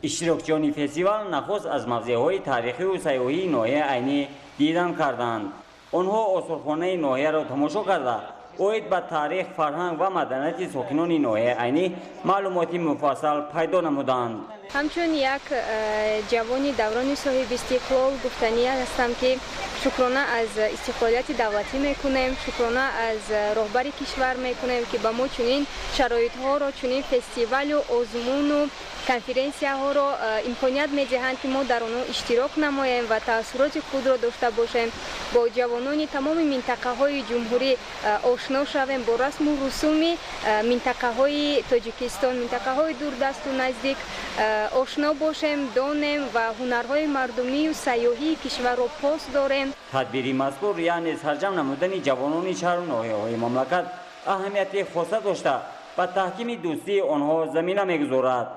[SPEAKER 6] иштирокчиёни фестивал нахуст аз мавзеъҳои таърихию сайёҳии ноҳияи айнӣ дидан карданд. онҳо осорхонаи ноҳияро тамошо карда اوید به تاریخ، فرهنگ و مدنیت ساکنان ناحیه عینی معلوماتی مفصل پیدا نمودند.
[SPEAKER 7] همچون یک جوانی دوران صاحب استقلال گفتنی هستم که شکرانه از استقلالیت دولتی میکنیم، شکرانه از رهبر کشور میکنیم که به ما چنین شرایط ها را، چنین فستیوال و آزمون و کنفرانس ها را امکانیت میدهند که ما در آنها اشتراک نماییم و تاثیرات خود را داشته باشیم، با جوانان تمام منطقه های جمهوری آشنا شویم، با رسم و رسوم منطقه های تاجیکستان، منطقه های دوردست و نزدیک آشنا باشیم، دانیم و هنرهای مردمی و سیاحی کشور را پاس داریم.
[SPEAKER 6] تدبیر مذکور یعنی سرجم نمودن جوانان شهر و ناحیه‌های مملکت اهمیت خاصه داشته و تحکیم دوستی آنها زمینه میگذارد.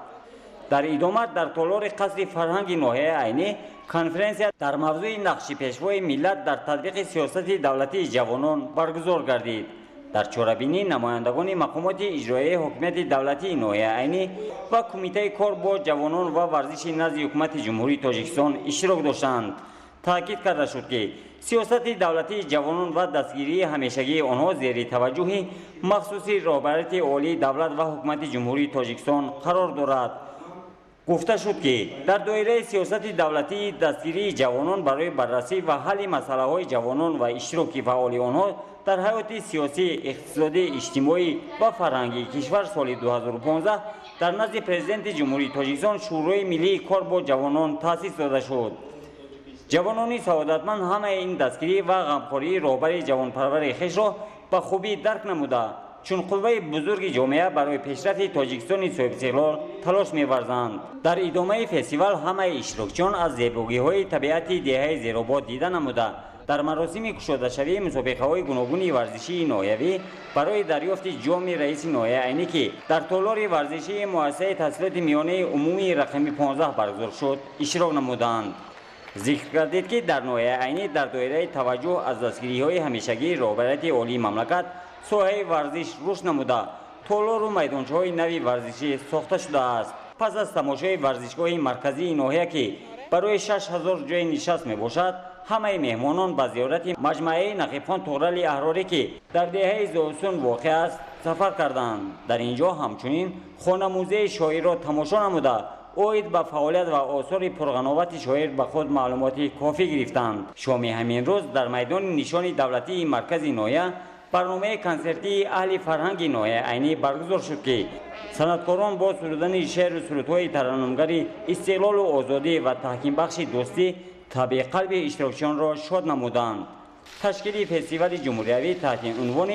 [SPEAKER 6] در ادامه در تالار قصر فرهنگ ناحیه عینی کنفرانس در موضوع نقش پیشوای ملت در تطبیق سیاست دولتی جوانان برگزار گردید. در چاره‌بینی نمایندگان مقامات اجرایی حکومت دولتی ناحیه عینی و کمیته کار با جوانان و ورزش نزد حکومت جمهوری تاجیکستان اشتراک داشتند. تاکید کرده شد که سیاست دولتی جوانان و دستگیری همیشگی آنها زیر توجه مخصوصی رهبریت عالی دولت و حکومت جمهوری تاجیکستان قرار دارد. گفته شد که در دایره سیاست دولتی دستگیری جوانان برای بررسی و حل مسائل جوانان و اشتراک فعال آنها در حیات سیاسی، اقتصادی، اجتماعی و فرهنگی کشور سال 2015 در نزد پرزیدنت جمهوری تاجیکستان شورای ملی کار با جوانان تأسیس داده شد. جوانان سعادتمند همه این دستگیری و غمخواری رهبر جوانپرور خویش را به خوبی درک نموده چون قوه بزرگ جامعه برای پیشرفت تاجیکستان صاحب استقلال تلاش می‌ورزند. در ادامه فستیوال همه اشتراکچیان از زیبایی‌های طبیعت دهه زیرآباد دیده نموده در مراسم گشوده شوی مسابقه‌های گوناگون ورزشی ناحیوی برای دریافت جام رئیس ناحیه عینی که در تالار ورزشی مؤسسه تحصیلات میانه عمومی رقم 15 برگزار شد اشتراک نمودند. ذکر گردید که در ناحیه عینی در دایره توجه از دستگیری‌های همیشگی رهبریت عالی مملکت ساحه ورزش رشد نموده، تالار و میدانچه‌های نوی ورزشی ساخته شده است. پس از تماشای ورزشگاه مرکزی ناحیه که برای 6000 جای نشست میباشد، همه مهمانان به زیارت مجمع نقیبخان طغرل احراری که در دهه زوسون واقع است سفر کردند. در اینجا همچنین خانه موزه شاعر را تماشا نموده اوید به فعالیت و آثار پرغناوت شاعر به خود معلوماتی کافی گرفتند. شام همین روز در میدان نشان دولتی مرکز ناحیه برنامه کنسرتی اهل فرهنگ ناحیه عینی برگزار شد که صنعتکاران با سرودن شعر و سرودهای ترنمگری استقلال و آزادی و تحکیم بخش دوستی طبع قلب اشتراکچیان را شاد نمودند. تشکیل فستیوال جمهوریوی تحت عنوان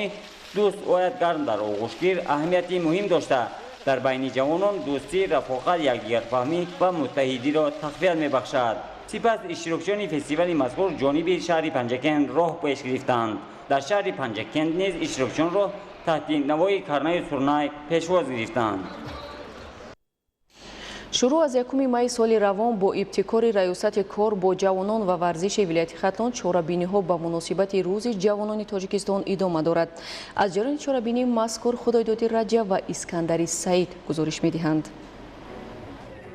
[SPEAKER 6] دوست آید گرم در آغوشگیر اهمیتی مهم داشته در بین جوانان دوستی، رفاقت، یکدیگرفهمی و متحدی را تقویت می‌بخشد. سپس اشتراکچیان فستیوال مذکور جانب شهر پنجکند راه پیش گرفتند. در شهر پنجکند نیز اشتراکچیان را تحت نوای کرنه سرنای پیشواز گرفتند.
[SPEAKER 2] شروع از 1 می سال روان با ابتکار ریاست کار با جوانان و ورزش ولایت خطلان چاره‌بینی‌ها به مناسبت روز جوانان تاجیکستان ادامه دارد. از جریان چاره‌بینی مذکور خدایداد رجب و اسکندری سعید گزارش می‌دهند.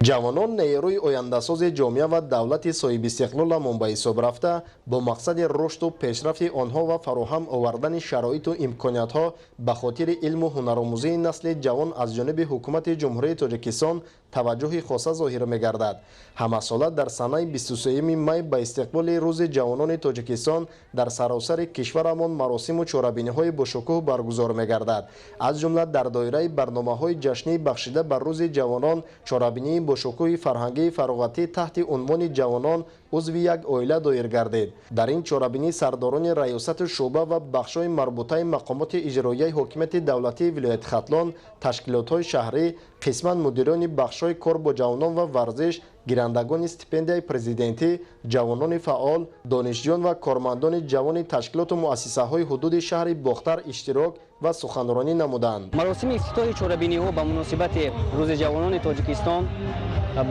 [SPEAKER 10] جوانان نیروی آینده‌ساز جامعه و دولت صاحب استقلال منبع حساب رفته با مقصد رشد و پیشرفت آنها و فراهم آوردن شرایط و امکانیت‌ها به خاطر علم و هنرآموزی نسل جوان از جانب حکومت جمهوری تاجیکستان توجه خاصه ظاهر می‌گردد. همه ساله در سنه 23 می به استقبال روز جوانان تاجیکستان در سراسر کشورمان مراسم و چاره‌بینی‌های باشکوه برگزار می‌گردد. از جمله در دایره برنامه‌های جشنی بخشیده بر روز جوانان چاره‌بینی باشکوه فرهنگی فراغتی تحت عنوان جوانان عضو یک عائله دایر گردید. در این چاره‌بینی سرداران ریاست شعبه و بخش‌های مربوطه مقامات اجرایی حکومت دولتی ولایت خطلان، تشکیلات‌های شهری، قسماً مدیران بخش‌های کار با جوانان و ورزش، گیرندگان استیپندیای پرزیدنتی، جوانان فعال، دانشجویان و کارمندان جوان تشکیلات و مؤسسه‌های حدود شهر باختر اشتراک و سخنرانی نمودند.
[SPEAKER 14] مراسم افتتاح چاره‌بینی‌ها به مناسبت روز جوانان تاجیکستان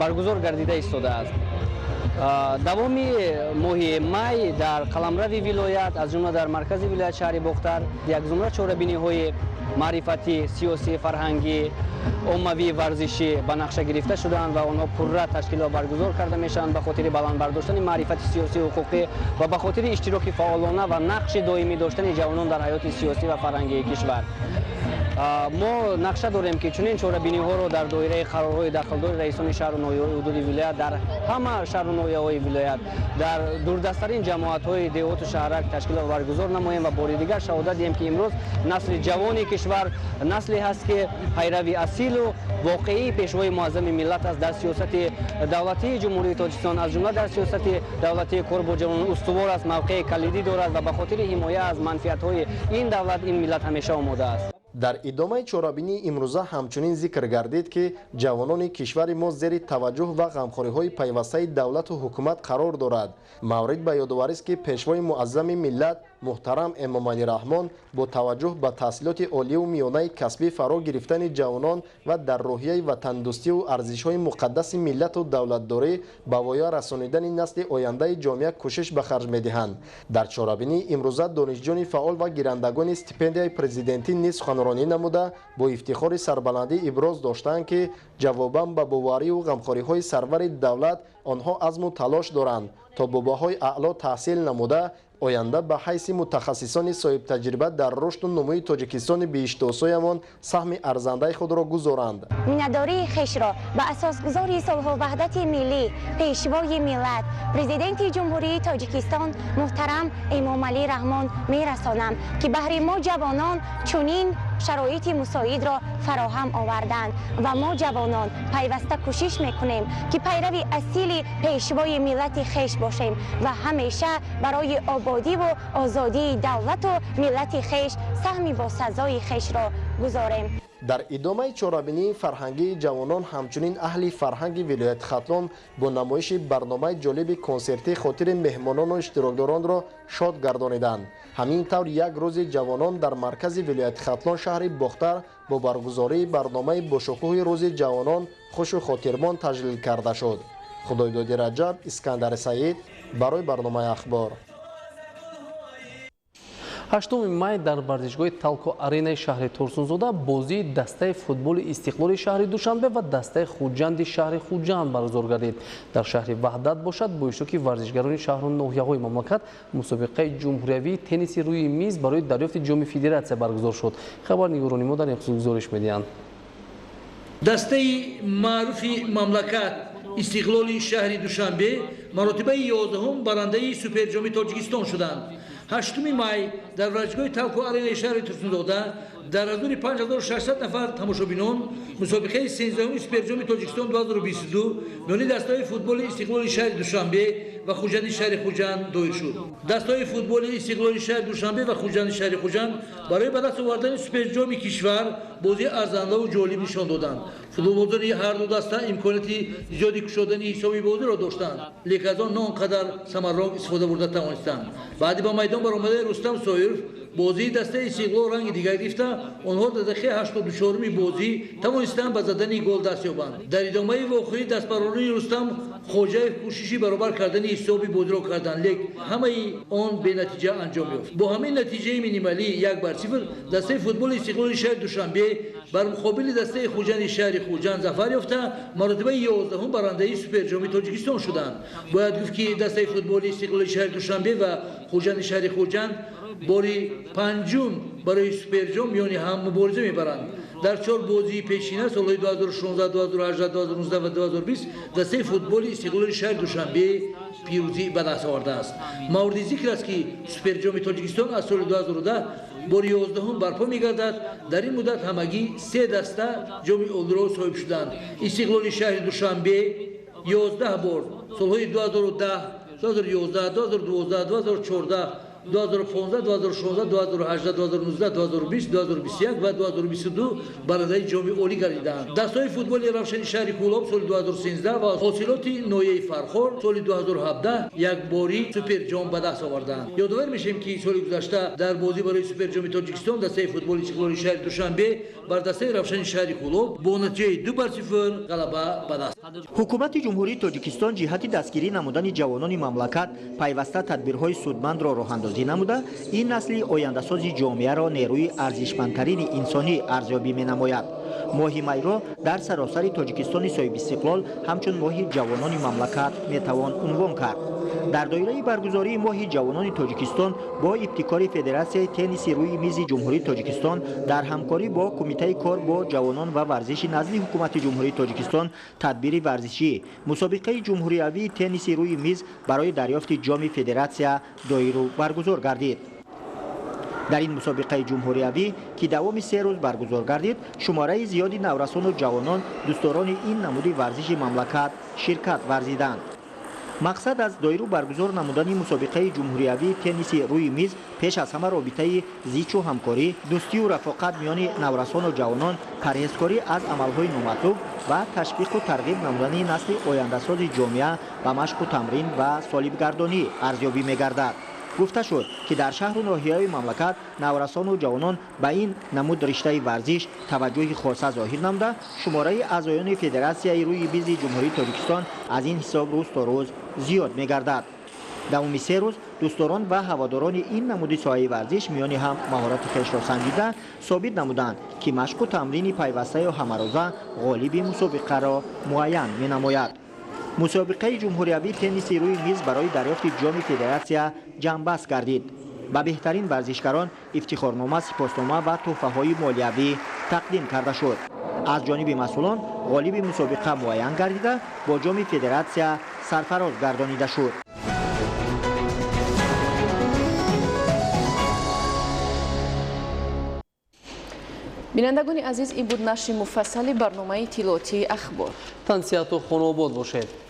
[SPEAKER 14] برگزار گردیده ایستاده است.
[SPEAKER 5] давоми моҳи май дар қаламрави вилоят аз ҷумла дар маркази вилоят шаҳри бохтар як зумра чорабиниҳои маърифатӣ сиёсӣ фарҳангӣ оммавӣ варзишӣ ба нақша гирифта шуданд ва онҳо пурра ташкилот баргузор карда мешаванд ба хотири баланд бардоштани маърифати сиёсӣ ҳуқуқӣ ва ба хотири иштироки фаъолона ва нақши доимӣ доштани ҷавонон дар ҳаёти сиёсӣ ва фарҳангии кишвар. мо нақша дорем ки чунин чорабиниҳоро дар доираи қарорҳои дахлдори раисони шаҳру ноҳияҳои ҳудуди вилоят дар ҳама шаҳру ноҳияҳои вилоят дар дурдасттарин ҷамоатҳои деҳоту шаҳрак ташкилот баргузор намоем ва бори дигар шаҳодат диҳем ки имрӯз насли ҷавони кишвар насле ҳаст ки пайрави асилу воқеии пешвои муаззами миллат аст дар сиёсати давлатии ҷумҳурии тоҷикистон аз ҷумла дар сиёсати давлатии кор бо ҷавонон устувор аст мавқеи калидӣ дорад ва ба хотири ҳимоя аз манфиатҳои ин давлат ин миллат ҳамеша омода аст.
[SPEAKER 10] дар идомаи чорабинии имрӯза ҳамчунин зикр гардид ки ҷавонони кишвари мо зери таваҷҷӯҳ ва ғамхориҳои пайвастаи давлату ҳукумат қарор дорад. маврид ба ёдоварист ки пешвои муаззами миллат муҳтарам эмомалӣ раҳмон бо таваҷҷӯҳ ба таҳсилоти олию миёнаи касбӣ фаро гирифтани ҷавонон ва дар роҳияи ватандӯстию арзишҳои муқаддаси миллату давлатдорӣ ба воя расонидани насли ояндаи ҷомеа кӯшиш ба харҷ медиҳанд. дар чорабинии имрӯза донишҷӯёни фаъол ва гирандагони стипендияи президентӣ низ суханронӣ намуда бо ифтихори сарбаландӣ иброз доштанд ки ҷавобан ба боварию ғамхориҳои сарвари давлат онҳо азму талош доранд то бо баҳои аъло таҳсил намуда оянда ба ҳайси мутахассисони соҳибтаҷриба дар рушду нумӯи тоҷикистони биштосоямон саҳми арзандаи худро гузоранд.
[SPEAKER 11] миннатдории хешро ба асосгузори сулҳу ваҳдати миллӣ пешвои миллат президенти ҷумҳурии тоҷикистон муҳтарам эмомалӣ раҳмон мерасонам ки баҳри мо ҷавонон чунин шароити мусоидро фароҳам оварданд ва мо ҷавонон пайваста кӯшиш мекунем ки пайрави асили пешвои миллати хеш бошем ва ҳамеша барои ободиву озодии давлату миллати хеш саҳми босазои хешро гузорем.
[SPEAKER 10] дар идомаи чорабинии фарҳангии ҷавонон ҳамчунин аҳли фарҳанги вилояти хатлон бо намоиши барномаи ҷолиби консертӣ хотири меҳмонону иштирокдоронро шод гардониданд. ҳамин тавр як рӯзи ҷавонон дар маркази вилояти хатлон шаҳри бохтар бо баргузории барномаи бошукӯҳи рӯзи ҷавонон хушу хотирмон таҷлил карда шуд. худойдоди раҷаб, искандари саид барои барномаи ахбор.
[SPEAKER 1] 8 май дар варзишгоҳи талко аренаи шаҳри турсунзода бозии дастаи футболи истиқлоли шаҳри душанбе ва дастаи хуҷанди шаҳри хуҷанд баргузор гардид. дар шаҳри ваҳдат бошад бо иштироки варзишгарони шаҳру ноҳияҳои мамлакат мусобиқаи ҷумҳуриявии тенниси рӯи миз барои дарёфти ҷоми федератсия баргузор шуд. хабарнигорони мо дар ин хусус гузориш медиҳанд.
[SPEAKER 12] дастаи маъруфи мамлакат истиқлоли шаҳри душанбе маротибаи 11-ум барандаи суперҷоми тоҷикистон шуданд. 8 май дар варзишгоҳи талко аренаи шаҳри турсунзода дар ҳузури 5600 нафар тамошобинон мусобиқаи 13-уми суперҷоми тоҷикистон 2022 миёни дастаҳои футболи истиқлоли шаҳри душанбе ва хуҷанди шаҳри хуҷанд доир шуд. дастаҳои футболи истиқлоли шаҳри душанбе ва хуҷанди шаҳри хуҷанд барои ба даст овардани суперҷоми кишвар бозии арзандаву ҷолиб нишон доданд. футболбозони ҳарду даста имконияти зиёди кушодани ҳисоби бозиро доштанд, лекин аз он на он қадар самаррок истифода бурда тавонистанд. баъди ба майдон баромадаи рустам соиров бозии дастаи истиқлол ранги дигар гирифта, онҳо дар дақиқаи 84-уми бозӣ тавонистанд ба задани гол даст ёбанд. дар идомаи воқеӣ дастбаронии рустам хоҷаев кӯшиши баробар кардани ҳисоби бозиро карданд, лек ҳамаи он бенатиҷа анҷом ёфт. бо ҳамин натиҷаи минималӣ 1-0 дастаи футболи истиқлоли шаҳри душанбе бар муқобили дастаи хуҷанди шаҳри хуҷанд зафар ёфта маротибаи 11-ум барандаи суперҷоми тоҷикистон шуданд. бояд гуфт ки дастаи футболи истиқлоли шаҳри душанбе ва хуҷанди шаҳри хуҷанд бори 5-ум барои суперҷом миёни ҳам мубориза мебаранд. дар 4 бозии пешина солҳои 2016, 2018, 2019 ва 2020 дастаи футболи истиқлоли шаҳри душанбе пирӯзӣ ба даст овардааст. мавриди зикр аст ки суперҷоми тоҷикистон аз соли 2010 бори 11-ум барпо мегардад. дар ин муддат ҳамагӣ 3 даста ҷоми олиро соҳиб шуданд. истиқлоли шаҳри душанбе 11 бор солҳои 2010, 2011, 2012, 2014 2015 2016 2018 2019 2020 2021 و 2022 برنده جام عالی گردیدند. دستای فوتبال روشن شهر کولاب سال 2013 و حاصلات نوعی فرخور سال 2017 یک باری سوپر جام به دست آوردند. یادآور میشیم که سال گذشته در بازی برای سوپر جام تاجیکستان دسته فوتبال استقلال شهر دوشنبه بر دسته روشن شهر کولاب با نتیجه 2-0 غلبه به دست.
[SPEAKER 13] حکومت جمهوری تاجیکستان جهت دستگیری نمودن جوانان مملکت پیوسته تدبیرهای سودمند را راهاندازی نموده این نسل آینده‌ساز جامعه را نیروی ارزشمندترین انسانی ارزیابی می‌نماید. ماه می را در سراسر تاجیکستان صاحب استقلال همچون ماه جوانان مملکت میتوان عنوان کرد. در دایره برگزاری ماه جوانان تاجیکستان با ابتکار فدراسیون تنیس روی میز جمهوری تاجیکستان در همکاری با کمیته کار با جوانان و ورزش نزد حکومت جمهوری تاجیکستان تدبیر ورزشی مسابقه جمهوریوی تنیس روی میز برای دریافت جام فدراسیون دایره برگزار گردید. در این مسابقه جمهوریوی که دوام 3 روز برگزار گردید شماره زیادی نورسان و جوانان دوستداران این نمود ورزش مملکت شرکت ورزیدند. مقصد از دایره برگزار نمودن مسابقه جمهوریوی تنیس روی میز پیش از همه رابطه زیچ و همکاری، دوستی و رفاقت میان نورسان و جوانان، پرهیزکاری از عملهای نامطلوب و تشویق و ترغیب نمودن نسل آینده‌ساز جامعه و مشق و تمرین و صلیبگردانی ارزیابی می‌گردد. گفته شد که در شهر و ناحیه‌های مملکت نورسان و جوانان به این نمود رشته ورزش توجه خاصه ظاهر نموده شماره اعضایان فدراسیون روی میز جمهوری تاجیکستان از این حساب روز تا روز زیاد می‌گردد. دوام 3 روز دوستداران و هواداران این نمود ساحه ورزش میان هم مهارت خویش را سنجیده ثابت نمودند که مشق و تمرین پیوسته و همه‌روزه غالب مسابقه را معین می‌نماید. مسابقه جمهوریوی تنیس روی میز برای دریافت جام فدراسیون جنبست گردید. به بهترین ورزشکاران افتخارنامه، سپاسنامه و تحفه‌های مالیوی تقدیم کرده شد. از جانب مسئولان غالب مسابقه معین گردیده با جام فدراسیون سرفراز گردانیده شد.
[SPEAKER 2] بینندگان عزیز این بود نشر مفصل برنامه اطلاعاتی اخبار.
[SPEAKER 1] تان سیات و خانوباد باشید.